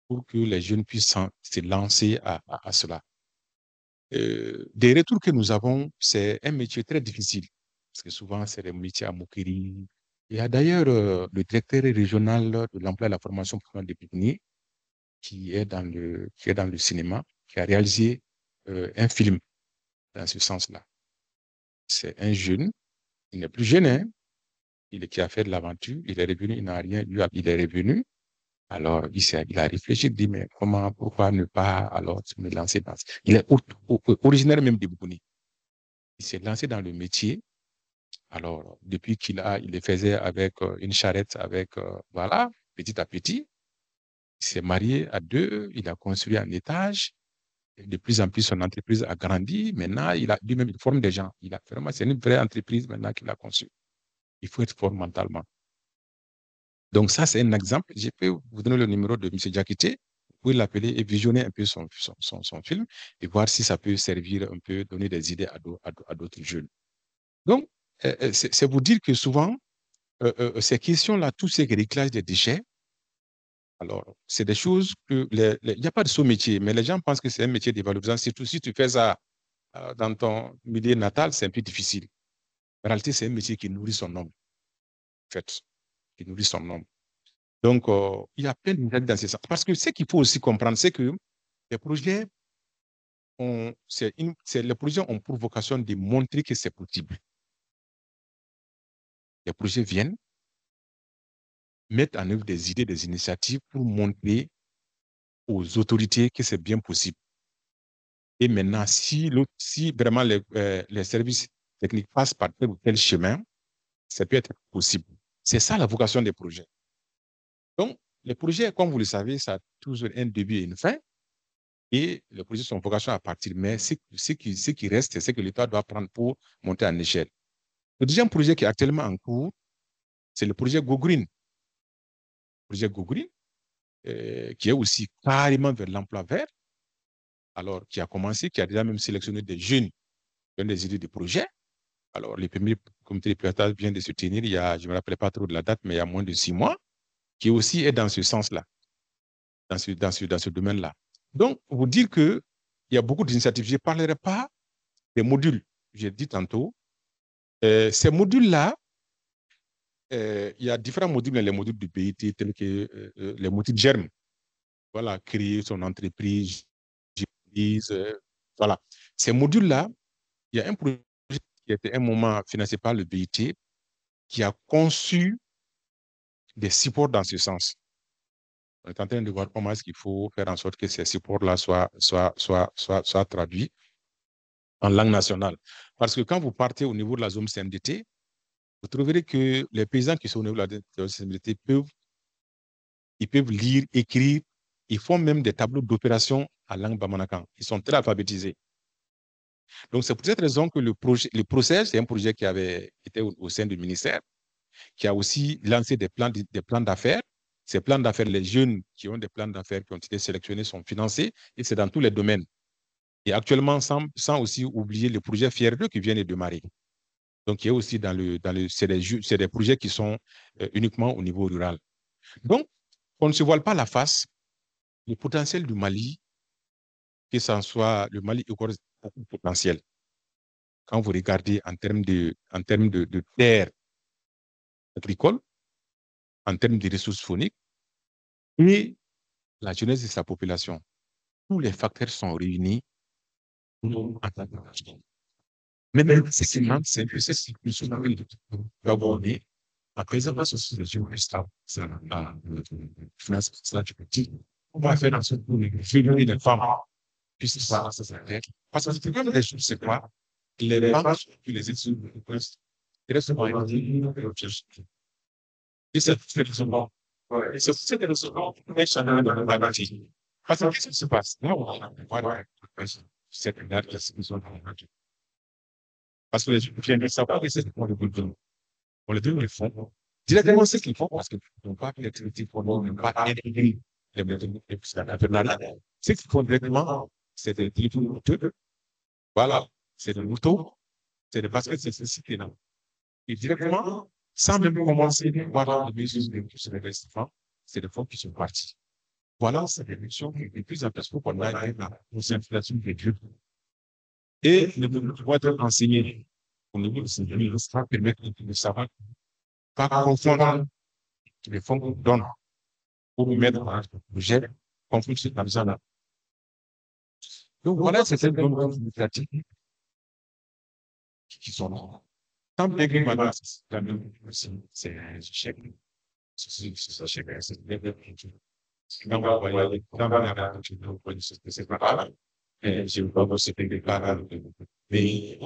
pour que les jeunes puissent se lancer à cela. Des retours que nous avons, c'est un métier très difficile, parce que souvent, c'est des métiers à moquerie. Il y a d'ailleurs le directeur régional de l'emploi et de la formation professionnelle des pépiniers qui est dans le cinéma, qui a réalisé un film dans ce sens-là. C'est un jeune, il n'est plus jeune, hein, qui a fait de l'aventure, il est revenu, il n'a rien eu, il est revenu. Alors, il a réfléchi, il dit, mais pourquoi ne pas alors me lancer dans... Il est originaire même de Boukouni. Il s'est lancé dans le métier. Alors, depuis il le faisait avec une charrette, voilà, petit à petit. Il s'est marié à 2, il a construit un étage. Et de plus en plus, son entreprise a grandi. Maintenant, lui-même, il forme des gens. C'est une vraie entreprise maintenant qu'il a conçue. Il faut être fort mentalement. Donc ça, c'est un exemple. Je peux vous donner le numéro de M. Diakité. Vous pouvez l'appeler et visionner un peu son film et voir si ça peut servir un peu, donner des idées à d'autres jeunes. Donc, c'est vous dire que souvent, ces questions-là, tout ce qui est recyclage des déchets, Alors, c'est des choses que il n'y a pas de sous-métier, mais les gens pensent que c'est un métier dévalorisant. Surtout si tu fais ça dans ton milieu natal, c'est un peu difficile. En réalité, c'est un métier qui nourrit son homme, en fait, qui nourrit son homme. Donc, il y a plein de dans ce sens. Parce que ce qu'il faut aussi comprendre, c'est que les projets les projets ont pour vocation de montrer que c'est possible. Les projets viennent mettre en œuvre des idées, des initiatives pour montrer aux autorités que c'est bien possible. Et maintenant, si vraiment les services techniques passent par tel ou tel chemin, ça peut être possible. C'est ça la vocation des projets. Donc, les projets, comme vous le savez, ça a toujours un début et une fin. Et les projets sont vocation à partir. Mais ce qui reste, c'est que l'État doit prendre pour monter en échelle. Le deuxième projet qui est actuellement en cours, c'est le projet Go Green. Le projet Go Green, qui est aussi carrément vers l'emploi vert. Alors, qui a commencé, qui a déjà même sélectionné des jeunes qui ont des idées de projet. Alors, le premier comité de pilotage vient de se tenir il y a, je ne me rappelle pas trop de la date, mais il y a moins de 6 mois, qui aussi est dans ce sens-là, dans ce domaine-là. Donc, vous dire qu'il y a beaucoup d'initiatives. Je ne parlerai pas des modules. J'ai dit tantôt, ces modules-là, il y a différents modules, les modules du BIT, tels que les modules GERM. Voilà, créer son entreprise, voilà. Ces modules-là, il y a un projet qui était un moment financé par le BIT qui a conçu des supports dans ce sens. On est en train de voir comment est-ce qu'il faut faire en sorte que ces supports-là soient traduits en langue nationale. Parce que quand vous partez au niveau de la zone CNDT, vous trouverez que les paysans qui sont au niveau de la zone CNDT peuvent lire, écrire, ils font même des tableaux d'opération en langue bamanakan. Ils sont très alphabétisés. Donc, c'est pour cette raison que le process, c'est un projet qui avait été au sein du ministère, qui a aussi lancé des plans d'affaires. Ces plans d'affaires, les jeunes qui ont des plans d'affaires qui ont été sélectionnés sont financés et c'est dans tous les domaines. Et actuellement, sans aussi oublier le projet FIER 2 qui vient de démarrer. Donc, il y a aussi c'est des projets qui sont uniquement au niveau rural. Donc, on ne se voile pas la face. Le potentiel du Mali, que ce soit le Mali, il y a beaucoup de potentiel. Quand vous regardez en termes de terres agricoles, en termes de ressources phoniques et la jeunesse de sa population, tous les facteurs sont réunis en tant que nation. Mais même ce qui manque, c'est que c'est plus souvent abordé la préservation de stable, la finance du petit. On va faire en sorte que les filles et les femmes puissent voir ça sur terre. Parce que c'est comme les choses, c'est quoi? Les banques, les études, les restent et c'est raisonnement. Et c'est pour cette raison que les changements dans la bâtie. Parce que qu'est-ce qui se passe? Là, on va cette date qui sont dans la bâtie. Parce que les gens viennent de savoir que c'est le gouvernement. On les donne les fonds. Directement, ce qu'ils font, parce qu'ils n'ont pas fait l'activité pour nous, ils n'ont pas aidé les méthodes de ce qu'ils font directement, c'est des téléphones. Voilà, c'est des motos, c'est des baskets, c'est ceci qui est là. Et directement, sans même commencer à voir les mesures de l'investissement, c'est des fonds qui sont partis. Voilà, c'est des missions qui sont plus en place pour qu'on aille dans la inflation des Dieu. Et le pouvoir être enseigné au niveau de ces ministres permettre de savoir pas confondre les fonds qu'on donne pour mettre en projet, confondre cette argent-là. Donc voilà, c'est cette bonne initiative qui sont là. Tant bien que maintenant, c'est un échec. C'est un échec. C'est pas je ne veux pas vous citer mais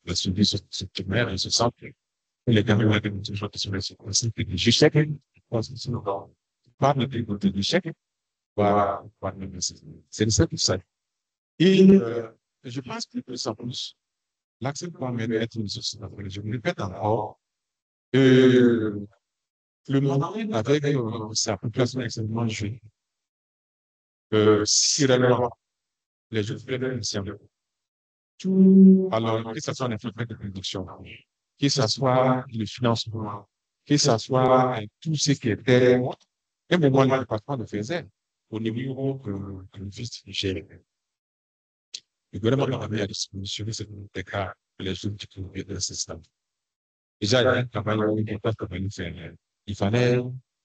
le suivi sur cette mère et ce centre. Les caméras de toujours sur les sites du chèque, parle de l'échec, c'est ça tout ça. Et je pense que plus en plus, l'accès doit être une société. Je me répète encore, le Mali avec sa population extrêmement jeune, si réellement les jeunes frères tout, alors que ce soit l'infrastructure de production, que ce soit le financement, que ce soit tout ce qui est terre, un moment, le département le faisait au niveau de l'office hygiène. Le gouvernement a mis à disposition des cas que les jeunes qui pouvaient dans ce système. Déjà, il y a un travail qui pas comme faire. Il fallait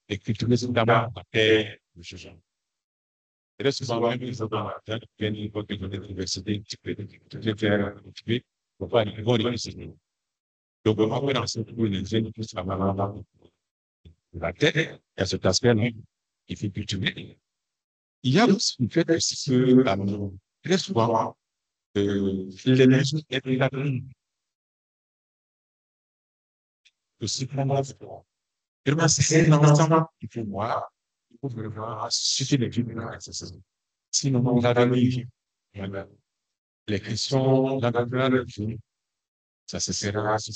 écrire d'abord la paix de ce genre. Et là, souvent, même les enfants, dans l'université, tu peux faire un petit peu, pour pas aller voir l'université. Donc, on va dans ce coup, les jeunes qui travaillent dans la tête, il y a cet aspect-là, il faut cultiver. Il y a aussi le fait que, très souvent, les maisons aident la aussi prendre c'est un ensemble qu'il faut voir, il faut vraiment susciter les films. Sinon, on a des les questions d'entrepreneur, ça se sera ça,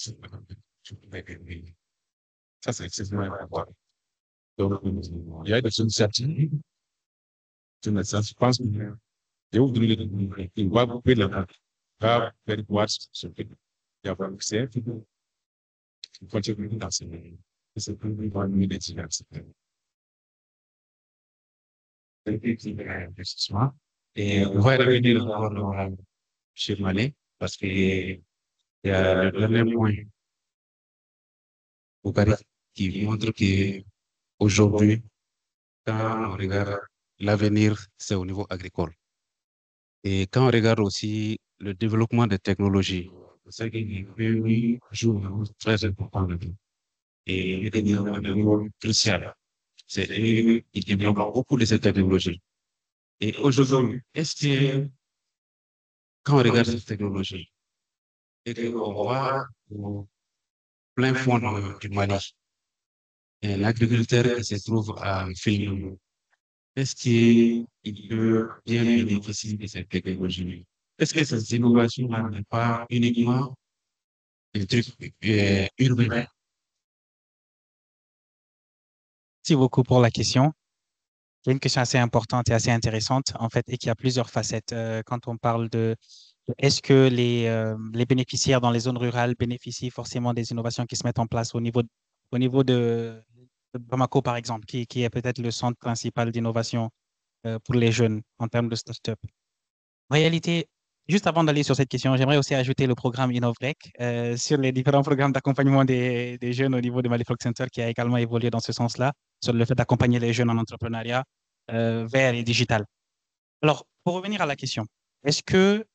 c'est extrêmement important. Donc, il y a des initiatives. Je pense que je vous donner il va vous payer la va faire voir ce que il y a pas c'est il faut que vous dans ce que vous va nous des investissement. Et on va revenir encore sur Malé parce que il y a le dernier point au Paris qui montre que aujourd'hui, quand on regarde l'avenir, c'est au niveau agricole. Et quand on regarde aussi le développement des technologies, c'est qu'il joue un rôle très important là-dedans. Et il est un rôle crucial. C'est eux qui développent beaucoup de ces technologies. Et aujourd'hui, est-ce que quand on regarde cette technologie, et qu'on va au plein fond du Mali, et l'agriculteur qui se trouve à Film, est-ce qu'il peut bien bénéficier de cette technologie? Est-ce que ces innovations n'est pas uniquement un truc urbain? Merci beaucoup pour la question. C'est une question assez importante et assez intéressante, en fait, et qui a plusieurs facettes. Quand on parle de est-ce que les bénéficiaires dans les zones rurales bénéficient forcément des innovations qui se mettent en place au niveau de Bamako, par exemple, qui est peut-être le centre principal d'innovation pour les jeunes en termes de start-up. En réalité, juste avant d'aller sur cette question, j'aimerais aussi ajouter le programme InnovRec sur les différents programmes d'accompagnement des jeunes au niveau de Mali Folk Center qui a également évolué dans ce sens-là, sur le fait d'accompagner les jeunes en entrepreneuriat vert et digital. Alors, pour revenir à la question, est-ce que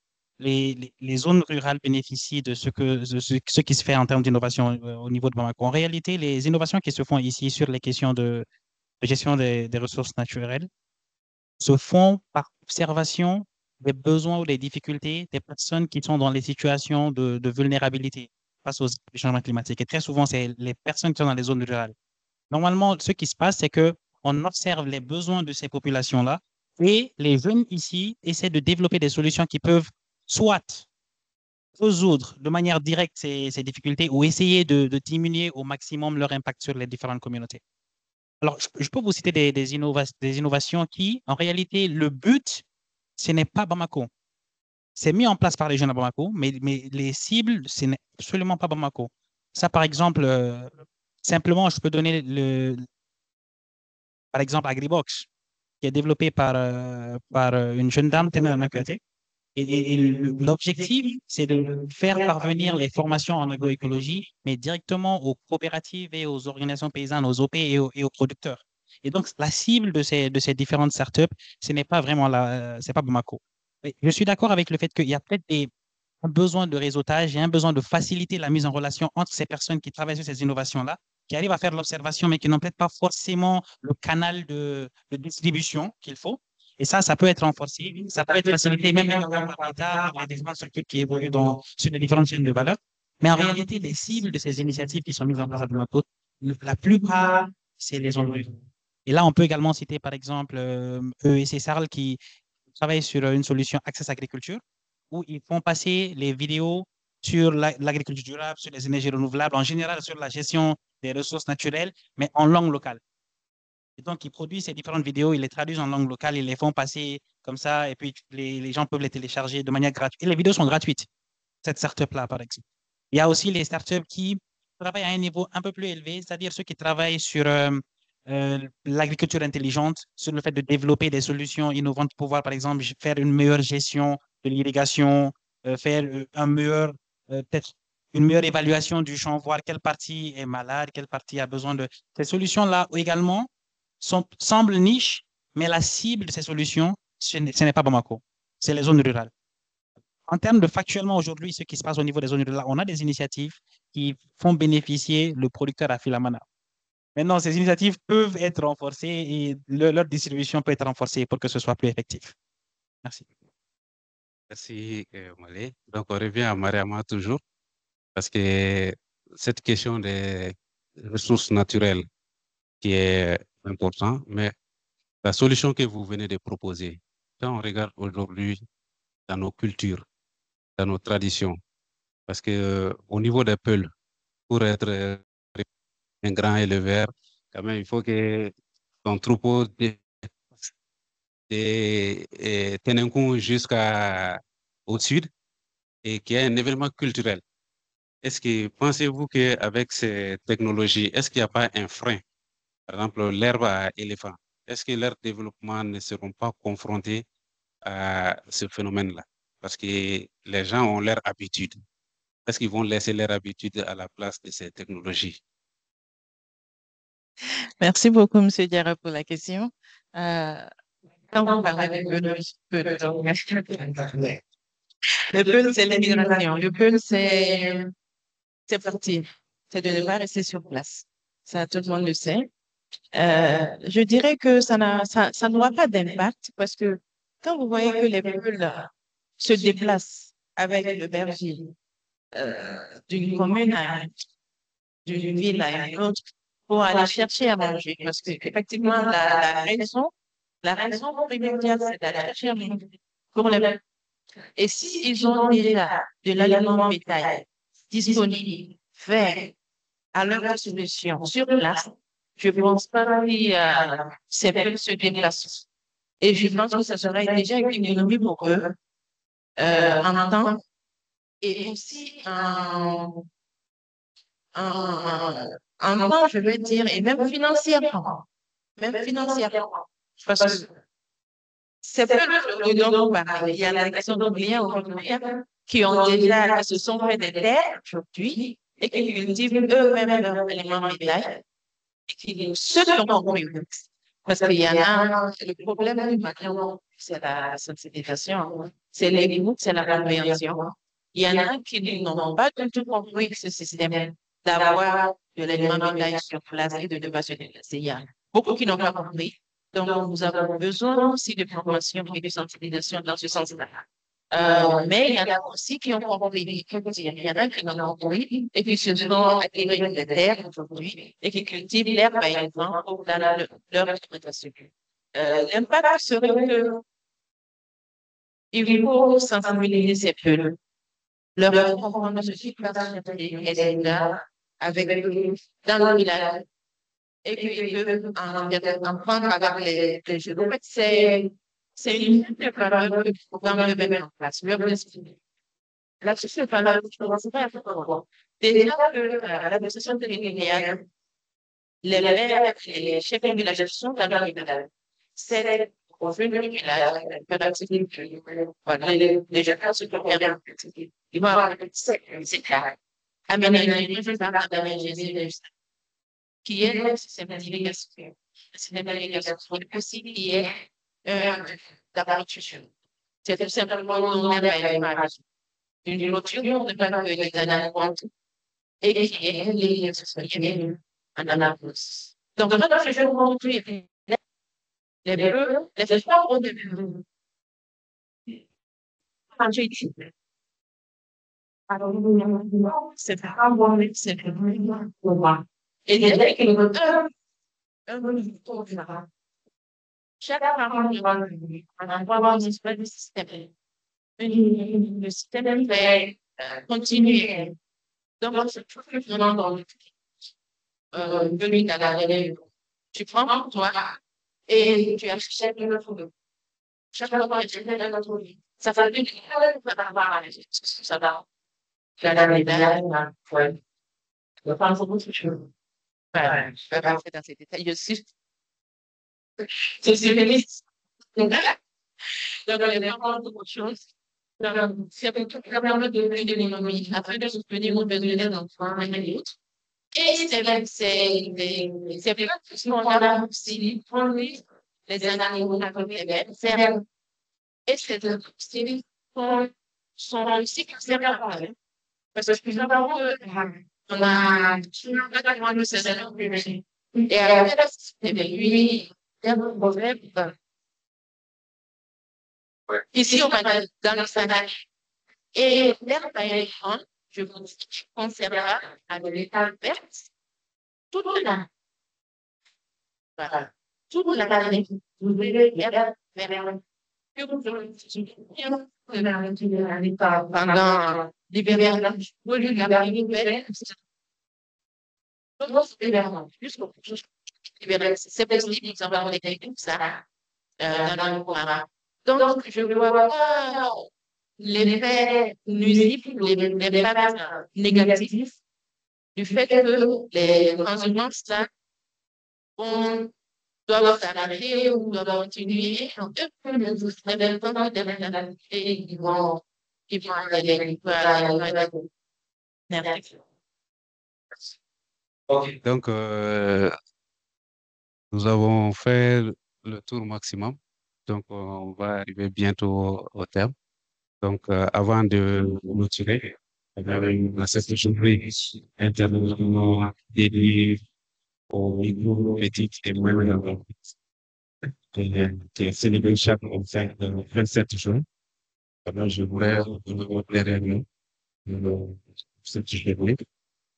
les zones rurales bénéficient de ce qui se fait en termes d'innovation au niveau de Bamako? En réalité, les innovations qui se font ici sur les questions de gestion des ressources naturelles se font par observation des besoins ou des difficultés des personnes qui sont dans les situations de vulnérabilité face aux changements climatiques. Et très souvent, c'est les personnes qui sont dans les zones rurales. Normalement, ce qui se passe, c'est que on observe les besoins de ces populations-là et les jeunes ici essaient de développer des solutions qui peuvent soit résoudre de manière directe ces difficultés ou essayer de diminuer au maximum leur impact sur les différentes communautés. Alors, je peux vous citer des innovations qui, en réalité, le but, ce n'est pas Bamako. C'est mis en place par les jeunes à Bamako, mais les cibles, ce n'est absolument pas Bamako. Ça, par exemple, simplement, je peux donner par exemple, AgriBox, qui est développé par une jeune dame, Témé Nakuate. Et l'objectif, c'est de faire parvenir les formations en agroécologie, mais directement aux coopératives et aux organisations paysannes, aux OP et aux producteurs. Et donc, la cible de ces différentes startups, ce n'est pas vraiment c'est pas Bamako. Mais je suis d'accord avec le fait qu'il y a peut-être un besoin de réseautage et un besoin de faciliter la mise en relation entre ces personnes qui travaillent sur ces innovations-là, qui arrivent à faire l'observation, mais qui n'ont peut-être pas forcément le canal de distribution qu'il faut. Et ça peut être renforcé, ça peut être facilité, même par l'État, par des structures qui évoluent sur les différentes chaînes de valeur. Mais en réalité, les cibles de ces initiatives qui sont mises en place à Bamako, la plupart, c'est les zones rurales. Et là, on peut également citer, par exemple, EEC Sarl qui travaille sur une solution Access Agriculture, où ils font passer les vidéos sur l'agriculture durable, sur les énergies renouvelables, en général sur la gestion des ressources naturelles, mais en langue locale. Et donc, ils produisent ces différentes vidéos, ils les traduisent en langue locale, ils les font passer comme ça, et puis les gens peuvent les télécharger de manière gratuite. Et les vidéos sont gratuites, cette startup-là, par exemple. Il y a aussi les startups qui travaillent à un niveau un peu plus élevé, c'est-à-dire ceux qui travaillent sur l'agriculture intelligente, sur le fait de développer des solutions innovantes pour pouvoir, par exemple, faire une meilleure gestion de l'irrigation, faire peut-être une meilleure évaluation du champ, voir quelle partie est malade, quelle partie a besoin de... Ces solutions-là également semblent niches, mais la cible de ces solutions, ce n'est pas Bamako, c'est les zones rurales. En termes de factuellement aujourd'hui, ce qui se passe au niveau des zones rurales, on a des initiatives qui font bénéficier le producteur à Filamana. Maintenant, ces initiatives peuvent être renforcées et leur distribution peut être renforcée pour que ce soit plus effectif. Merci. Merci, Malé. Donc, on revient à Mariama toujours, parce que cette question des ressources naturelles qui est importante, mais la solution que vous venez de proposer, quand on regarde aujourd'hui dans nos cultures, dans nos traditions, parce que au niveau des Peuls, pour être un grand éleveur, quand même, il faut que ton troupeau de Tenenkou jusqu'au sud et qu'il y ait un événement culturel. Est-ce que pensez-vous qu'avec ces technologies, est-ce qu'il n'y a pas un frein? Par exemple, l'herbe à éléphant. Est-ce que leur développement ne seront pas confrontés à ce phénomène-là? Parce que les gens ont leur habitude. Est-ce qu'ils vont laisser leur habitude à la place de ces technologies? Merci beaucoup, M. Diarra, pour la question. Quand vous parlez de le peul, c'est l'immigration. Le peul, c'est partir. C'est de ne pas rester sur place. Ça, tout le monde le sait. Je dirais que ça n'aura pas d'impact parce que quand vous voyez que les peuls se déplacent avec le berger d'une commune d'une ville à une autre pour aller chercher à manger, parce que effectivement la raison primordiale, c'est d'aller chercher à manger pour les peuples. Et s'ils ont déjà de l'aliment bétail disponible, fait à leur disposition sur place, je ne pense pas que ces peuples se déplacent. Et je pense que ça serait déjà une économie pour eux en temps et aussi en temps, je veux dire, et même financièrement. Même financièrement. Parce que c'est peu dont vous parlez. Il y en a qui sont oubliés aujourd'hui, qui ont déjà, qui se sont fait des terres aujourd'hui et qui cultivent eux-mêmes leurs éléments bétail et qui ceux qui ont compris. Parce qu'il y en a, le problème du maintenant, c'est la sensibilisation, c'est l'écoute, c'est la compréhension. Il y en a qui n'ont pas du tout compris ce système d'avoir de l'aliment bétail sur place et de ne pas se déplacer. Il y a beaucoup qui n'ont pas compris. Donc, nous avons besoin aussi de formation et de sensibilisation dans ce sens-là. Mais il y en a aussi qui ont compris. Il y en a qui n'ont pas compris et qui se sont acquérir des terres aujourd'hui et qui cultivent l'herbe, par exemple, dans leur exploitation. L'impact serait que il faut sensibiliser ces peuples, leur comprendre ce qui passe avec dans le village et qu'ils peuvent en prendre avec les jeunes. En fait, c'est une valeur que le programme de mettre en place. La société de valeur, je ne sais pas déjà que l'association territoriale, les maires et les chefs de village sont dans leur village. C'est au fond du village, voilà, les jeunes se préparent. Ils vont avoir c'est clair. Aménager, je vais parler d'aménager qui est le système d'irrigation. Le système d'irrigation aussi qui est d'application. C'est tout simplement une clôture de pas que les années et qui est l'irrigation en anapause. Donc, dans ce jeu aujourd'hui, les bleus, les efforts ont de alors, c'est pas bon, c'est pas et dès qu'il y a chaque parent on envoie une espèce de système. Le système fait continuer. Donc, c'est tout le monde dans le venu à la relève. Tu prends pour toi et tu achètes le fourneau. Chaque fois que tu fais dans notre vie, ça fait une ça va. Tu as la médaille, tu vas prendre beaucoup de choses. Voilà, je vais pas rentrer dans ces détails. Je suis féministe. Donc, il y a vraiment beaucoup de choses. C'est vraiment de l'économie, afin de soutenir nos besoins des enfants et autres. Et c'est vrai que c'est pas tout ce qu'on a aussi pour lui, les animaux, la communauté, et c'est aussi sont aussi conservateurs. Parce que finalement, on a toujours pas tellement de ces éléments. Et après, lui, il y a un problème. Ici, on va dans le Sénat. Et l'air éléphant, je conservera avec l'état vert toute la, voilà, toute la vous devez vers que vous pendant l'hiver, vous lui c'est possible, nous avons des techniques, ça, dans le programme. Donc, je ne vois pas l'effet nuisible, les impacts négatifs du fait que les transhumants on doivent s'arrêter ou doivent continuer. Donc, eux, nous révélons des réalités qui vont aller. Merci. Ok. Donc, nous avons fait le tour maximum. Donc, on va arriver bientôt au terme. Donc, avant de clôturer, cette journée internationale dédiée aux micro, petites et moyennes entreprises, qui est célébrée chaque 27 juin. Alors, je voudrais vous réunions cette journée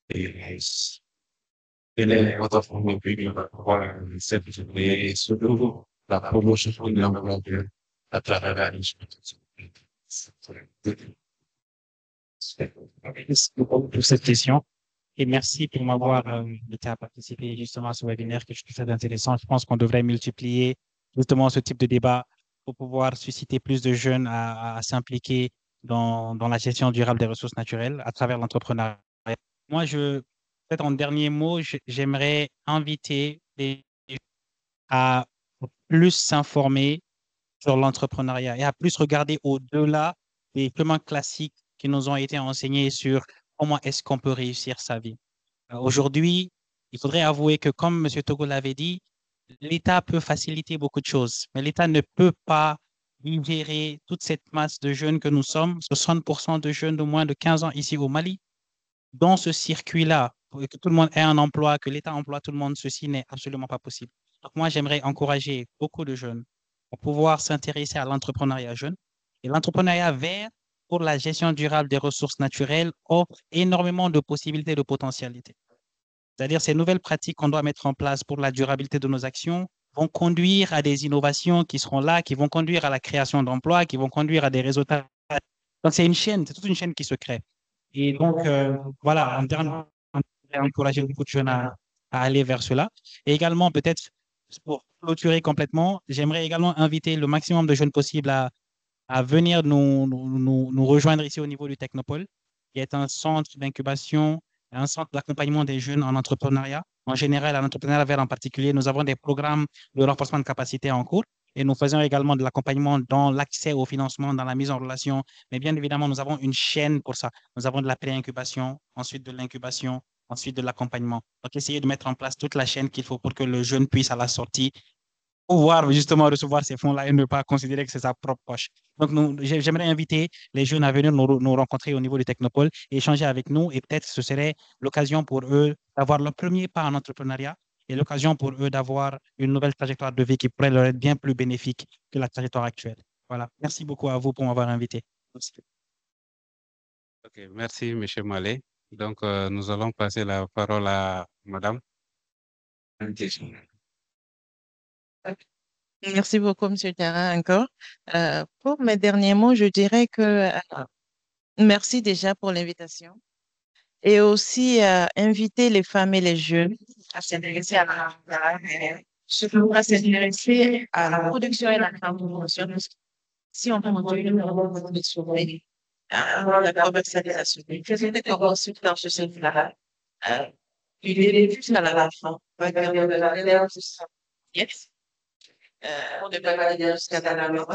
et quelle est votre forme de voir cette journée et surtout la promotion de l'emploi à travers la Merci beaucoup pour cette question et merci pour m'avoir invité à participer justement à ce webinaire que je trouve très intéressant. Je pense qu'on devrait multiplier justement ce type de débat pour pouvoir susciter plus de jeunes à s'impliquer dans la gestion durable des ressources naturelles à travers l'entrepreneuriat. Moi, peut-être en dernier mot, j'aimerais inviter les gens à plus s'informer sur l'entrepreneuriat et à plus regarder au-delà des chemins classiques qui nous ont été enseignés sur comment est-ce qu'on peut réussir sa vie. Aujourd'hui, il faudrait avouer que, comme M. Togo l'avait dit, l'État peut faciliter beaucoup de choses, mais l'État ne peut pas gérer toute cette masse de jeunes que nous sommes, 60% de jeunes de moins de 15 ans ici au Mali. Dans ce circuit-là, pour que tout le monde ait un emploi, que l'État emploie tout le monde, ceci n'est absolument pas possible. Donc moi, j'aimerais encourager beaucoup de jeunes pour pouvoir s'intéresser à l'entrepreneuriat jeune. Et l'entrepreneuriat vert pour la gestion durable des ressources naturelles offre énormément de possibilités, de potentialités. C'est-à-dire ces nouvelles pratiques qu'on doit mettre en place pour la durabilité de nos actions vont conduire à des innovations qui seront là, qui vont conduire à la création d'emplois, qui vont conduire à des résultats. Donc c'est une chaîne, c'est toute une chaîne qui se crée. Et donc, voilà, en dernier, on va encourager beaucoup de jeunes à aller vers cela. Et également, peut-être, pour clôturer complètement, j'aimerais également inviter le maximum de jeunes possibles à venir nous rejoindre ici au niveau du Technopole, qui est un centre d'incubation, un centre d'accompagnement des jeunes en entrepreneuriat. En général, en entrepreneuriat vert en particulier, nous avons des programmes de renforcement de capacité en cours et nous faisons également de l'accompagnement dans l'accès au financement, dans la mise en relation. Mais bien évidemment, nous avons une chaîne pour ça. Nous avons de la pré-incubation, ensuite de l'incubation, ensuite de l'accompagnement. Donc, essayer de mettre en place toute la chaîne qu'il faut pour que le jeune puisse à la sortie pouvoir justement recevoir ces fonds-là et ne pas considérer que c'est sa propre poche. Donc, j'aimerais inviter les jeunes à venir nous rencontrer au niveau du Technopole et échanger avec nous. Et peut-être ce serait l'occasion pour eux d'avoir leur premier pas en entrepreneuriat et l'occasion pour eux d'avoir une nouvelle trajectoire de vie qui pourrait leur être bien plus bénéfique que la trajectoire actuelle. Voilà. Merci beaucoup à vous pour m'avoir invité. Merci. Ok, merci, M. Malé. Donc, nous allons passer la parole à Madame. Merci beaucoup, M. Tara, encore. Pour mes derniers mots, je dirais que merci déjà pour l'invitation et aussi inviter les femmes et les jeunes à s'intéresser surtout à s'intéresser à la production et la transformation. Si on peut continuer de sauver la commercialisation, je faisais des consultes dans ce sens-là. du début jusqu'à la fin. On va dire de la terre jusqu'à yes. On ne peut pas dire jusqu'à la mort.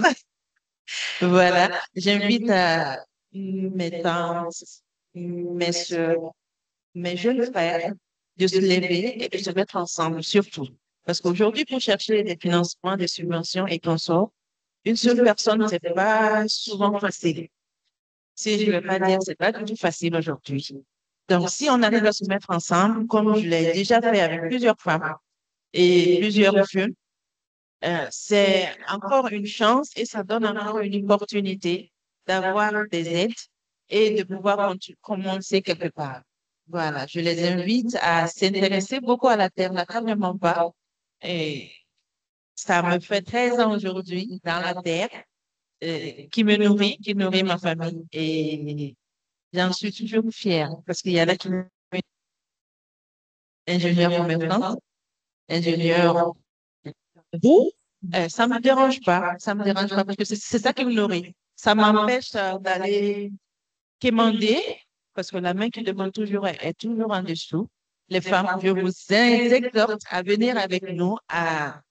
Voilà, j'invite à mes tantes, mes soeurs, mes jeunes frères de se lever et de se mettre ensemble, surtout. Parce qu'aujourd'hui, pour chercher des financements, des subventions et consorts, une seule personne, c'est pas souvent facile. Si je ne veux pas dire, c'est pas du tout facile aujourd'hui. Donc, si on arrive à se mettre ensemble, comme je l'ai déjà fait avec plusieurs femmes et plusieurs jeunes, c'est encore une chance et ça donne encore une opportunité d'avoir des aides et de pouvoir commencer quelque part. Voilà, je les invite à s'intéresser beaucoup à la terre, naturellement pas. Et ça me fait 13 ans aujourd'hui dans la terre, qui nourrit ma famille. Et j'en suis toujours fière parce qu'il y en a qui sont ingénieurs commerçants, ingénieurs. Vous, ça me dérange pas. Ça me dérange pas parce que c'est ça qui me nourrit. Ça m'empêche d'aller quémander parce que la main qui demande toujours est toujours en dessous. Les femmes, je vous exhorte à venir avec nous, à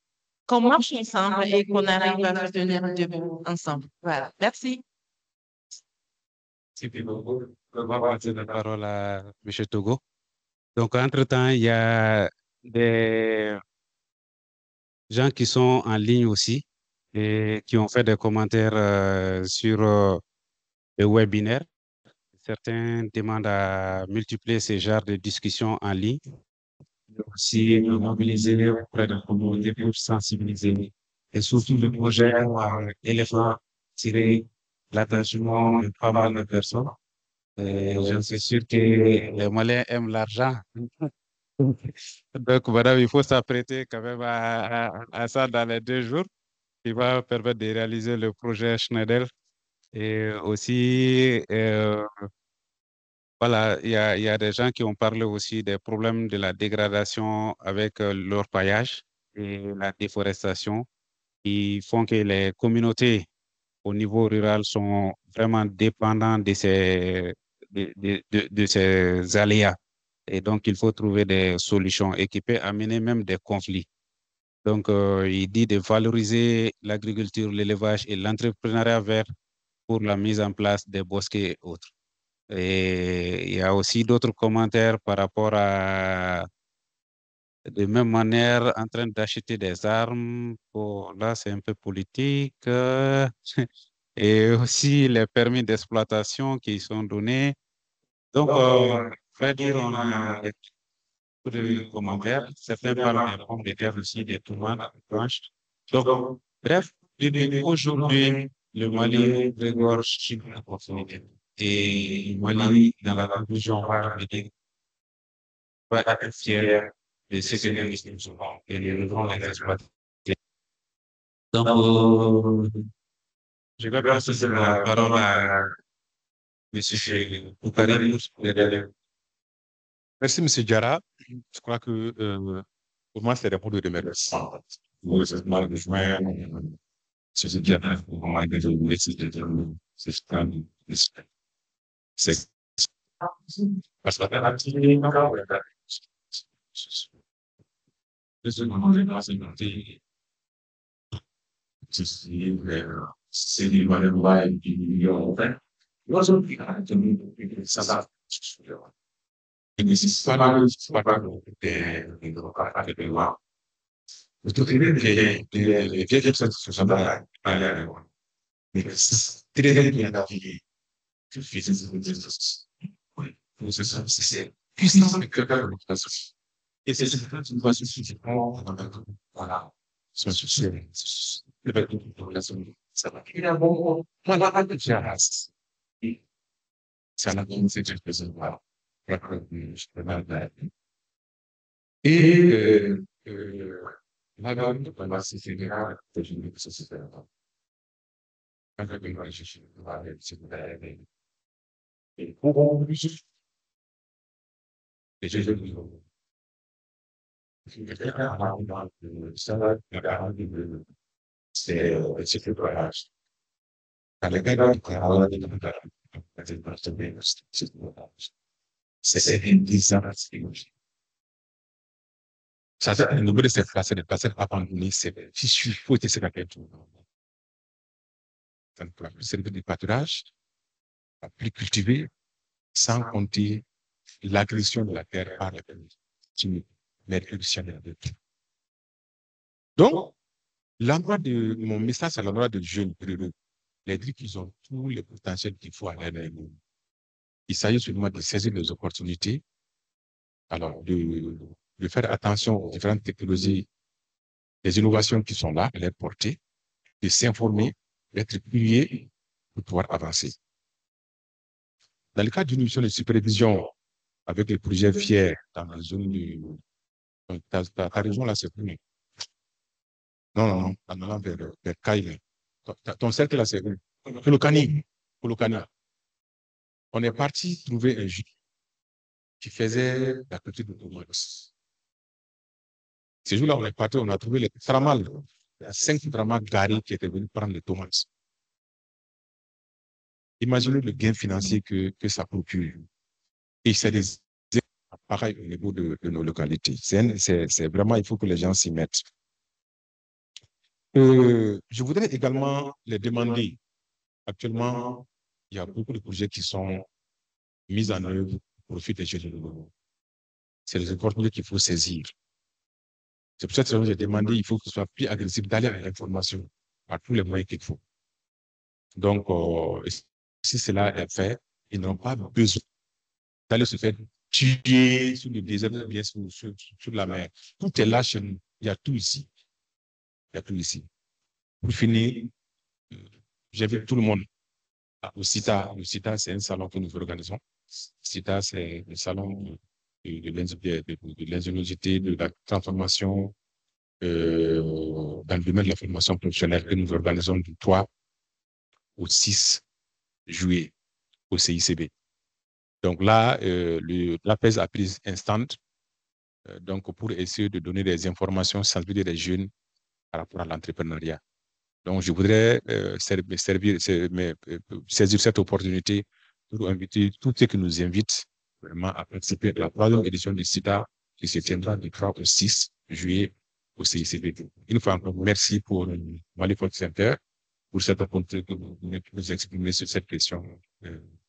qu'on marche ensemble et qu'on arrive à se tenir debout ensemble. Voilà. Merci. Merci beaucoup. On va passer la parole à M. Togo. Donc, entre-temps, il y a des gens qui sont en ligne aussi et qui ont fait des commentaires sur le webinaire. Certains demandent à multiplier ces genres de discussions en ligne, mais aussi mobiliser auprès de la communauté pour sensibiliser. Et surtout le projet éléphant tirer l'attention de pas mal de personnes. Et je suis sûr que les Maliens aiment l'argent. Donc, madame, il faut s'apprêter quand même à ça dans les 2 jours, qui va permettre de réaliser le projet Schneider. Et aussi, voilà, il y a des gens qui ont parlé aussi des problèmes de la dégradation avec l'orpaillage et la déforestation, qui font que les communautés au niveau rural sont vraiment dépendantes de ces aléas. Et donc, il faut trouver des solutions et qui peuvent amener même des conflits. Donc, il dit de valoriser l'agriculture, l'élevage et l'entrepreneuriat vert pour la mise en place des bosquets et autres. Et il y a aussi d'autres commentaires par rapport à, de même manière, en train d'acheter des armes. Bon, là, c'est un peu politique. Et aussi les permis d'exploitation qui sont donnés. Donc, je vais dire, on a beaucoup de commentaires. Certains parlent des pommes de terre aussi, des tomates, des planches. Donc, bref, aujourd'hui, le Mali regorge une opportunité. Et le Mali, dans la conclusion, va être fier de ce que nous sommes et nous devons les exploiter. Donc, je vais passer la parole à M. Oukari. Merci, M. Diarra. Je crois que pour moi, c'est des mots de remerciement. Vous êtes mal de juin, c'est Diarra, pour moi, que je vous laisse c'est parce que la petite encore, c'est du mal du million. Ça va. Et c'est pas mal, c'est pas mal de voir. Le tout est les vieilles personnes qui sont là, mais c'est très bien d'avoir c'est puissant de quelqu'un de façon. Et c'est une façon suffisante. Voilà. C'est le fait de la somme. Ça va. Il a bon. Voilà, déjà, ça n'a pas été quelque chose. Voilà. Je peux mal faire. Et, la gamme, voilà, c'est grave. Je ne sais pas si c'est vraiment. Quand je suis là, c'est vrai. Et pour plus, et j'ai dit, ça va, c'est le voyage. Quand les gars, c'est une Ça veut dire, le nombre de ces parcelles abandonnées, c'est fichu, il faut essayer de faire tout. Ça ne pourra plus servir de pâturage, à plus cultiver, sans compter l'agression de la terre par les chimiques, mercuriciennes. Donc, l'endroit de mon message, c'est l'endroit de jeunes ruraux. Les dire qu'ils ont tous les potentiels qu'il faut à l'aide. Il s'agit seulement de saisir les opportunités, alors de faire attention aux différentes technologies, les innovations qui sont là, à leur portée, de s'informer, d'être curieux pour pouvoir avancer. Dans le cadre d'une mission de supervision avec le projet FIER dans la zone du... Ta région là, c'est où? Non, en allant vers Kaila. Ton cercle là, c'est où? Kolokani. On est parti trouver un juge qui faisait la culture de tomates. Ce jour-là, on est parti, on a trouvé les tramal. Il y a 5 tramas garés qui étaient venus prendre les tomates. Imaginez le gain financier que ça procure. Et c'est des pareil au niveau de nos localités. C'est vraiment, il faut que les gens s'y mettent. Je voudrais également les demander. Actuellement, il y a beaucoup de projets qui sont mis en œuvre au profit des jeunes. C'est les opportunités qu'il faut saisir. C'est pour ça que j'ai demandé, il faut que ce soit plus agressif d'aller à l'information par tous les moyens qu'il faut. Donc, si cela est fait, ils n'ont pas besoin d'aller se faire tuer sur le désert ou bien sur la mer. Tout est là chez nous. Il y a tout ici. Il y a tout ici. Pour finir, j'invite tout le monde au CITA. Le CITA, c'est un salon que nous organisons. CITA, c'est le salon de l'ingéniosité, de la transformation dans le domaine de la formation professionnelle que nous organisons du 3 au 6 juillet au CICB. Donc là, l'APES a pris un stand donc pour essayer de donner des informations, sensibiliser les jeunes par rapport à l'entrepreneuriat. Donc, je voudrais saisir cette opportunité pour inviter tous ceux qui nous invitent vraiment à participer à la 3e édition du CITA qui se tiendra du 3 au 6 juillet au CICB. Une fois encore, merci pour Mali Folk Center pour cette opportunité que vous nous exprimer sur cette question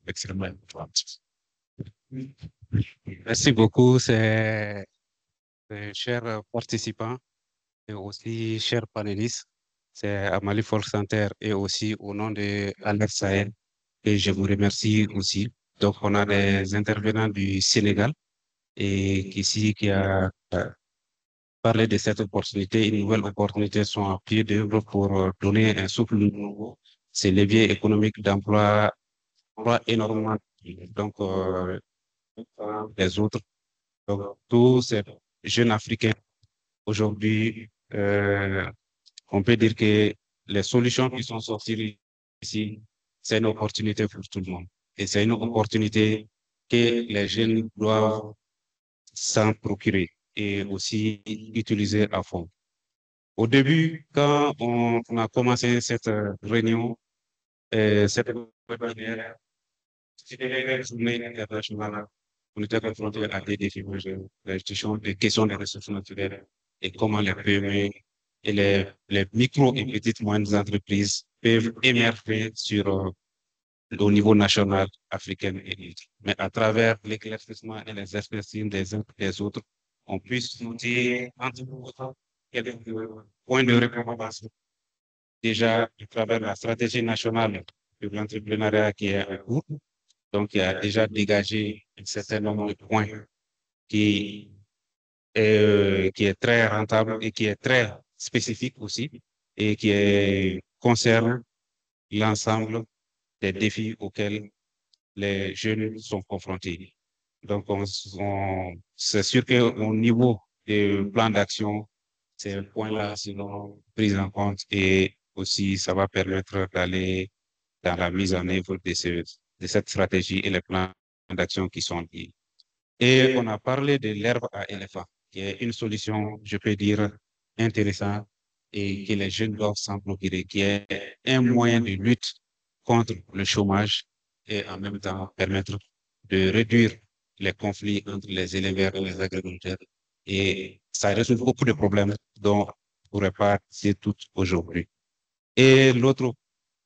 extrêmement importante. Merci beaucoup, chers participants et aussi chers panélistes. C'est à Mali Folk Center et aussi au nom de Albert Sahel. Et je vous remercie aussi. Donc, on a des intervenants du Sénégal et qui a parlé de cette opportunité. Une nouvelle opportunité sont à pied d'œuvre pour donner un souffle nouveau. Ces leviers économiques d'emploi énormément. Donc, les autres. Donc, tous ces jeunes Africains, aujourd'hui, on peut dire que les solutions qui sont sorties ici, c'est une opportunité pour tout le monde. Et c'est une opportunité que les jeunes doivent s'en procurer et aussi utiliser à fond. Au début, quand on a commencé cette réunion, cette webinaire, c'était une journée internationale. On était confronté à des défis majeurs, des questions de ressources naturelles et comment les PME et les micro et petites moyennes entreprises peuvent émerger au niveau national, africain et autres. Mais à travers l'éclaircissement et les expressions des uns et des autres, on puisse noter entre autres quelques points de recommandation. Déjà, à travers la stratégie nationale de l'entrepreneuriat qui est en cours, donc il y a déjà dégagé un certain nombre de points qui est très rentable et qui est très spécifique aussi et qui concerne l'ensemble des défis auxquels les jeunes sont confrontés. Donc, c'est sûr qu'au niveau du plan d'action, ces points-là seront pris en compte et aussi ça va permettre d'aller dans la mise en œuvre de cette stratégie et les plans d'action qui sont liés. Et on a parlé de l'herbe à éléphant, qui est une solution, je peux dire, intéressante et que les jeunes doivent s'en procurer, qui est un moyen de lutte contre le chômage et en même temps permettre de réduire les conflits entre les éleveurs et les agriculteurs et ça résout beaucoup de problèmes dont on ne pourrait pas citer toutes aujourd'hui. Et l'autre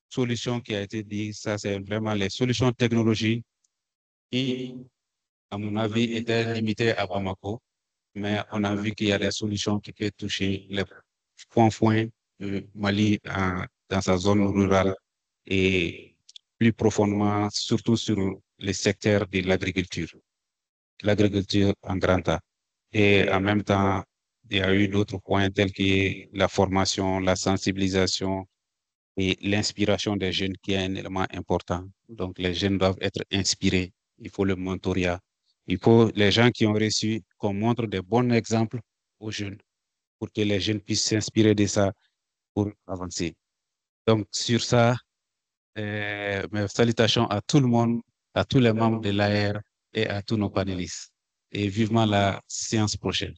solution qui a été dit, ça c'est vraiment les solutions technologiques qui, à mon avis, étaient limitées à Bamako, mais on a vu qu'il y a des solutions qui peuvent toucher les points du Mali dans sa zone rurale et plus profondément, surtout sur les secteurs de l'agriculture en grand A. Et en même temps, il y a eu d'autres points tels que la formation, la sensibilisation et l'inspiration des jeunes qui est un élément important. Donc, les jeunes doivent être inspirés. Il faut le mentorat. Il faut les gens qui ont reçu qu'on montre des bons exemples aux jeunes pour que les jeunes puissent s'inspirer de ça pour avancer. Donc, sur ça, mes salutations à tout le monde, à tous les membres de l'AR et à tous nos panélistes. Et vivement la séance prochaine.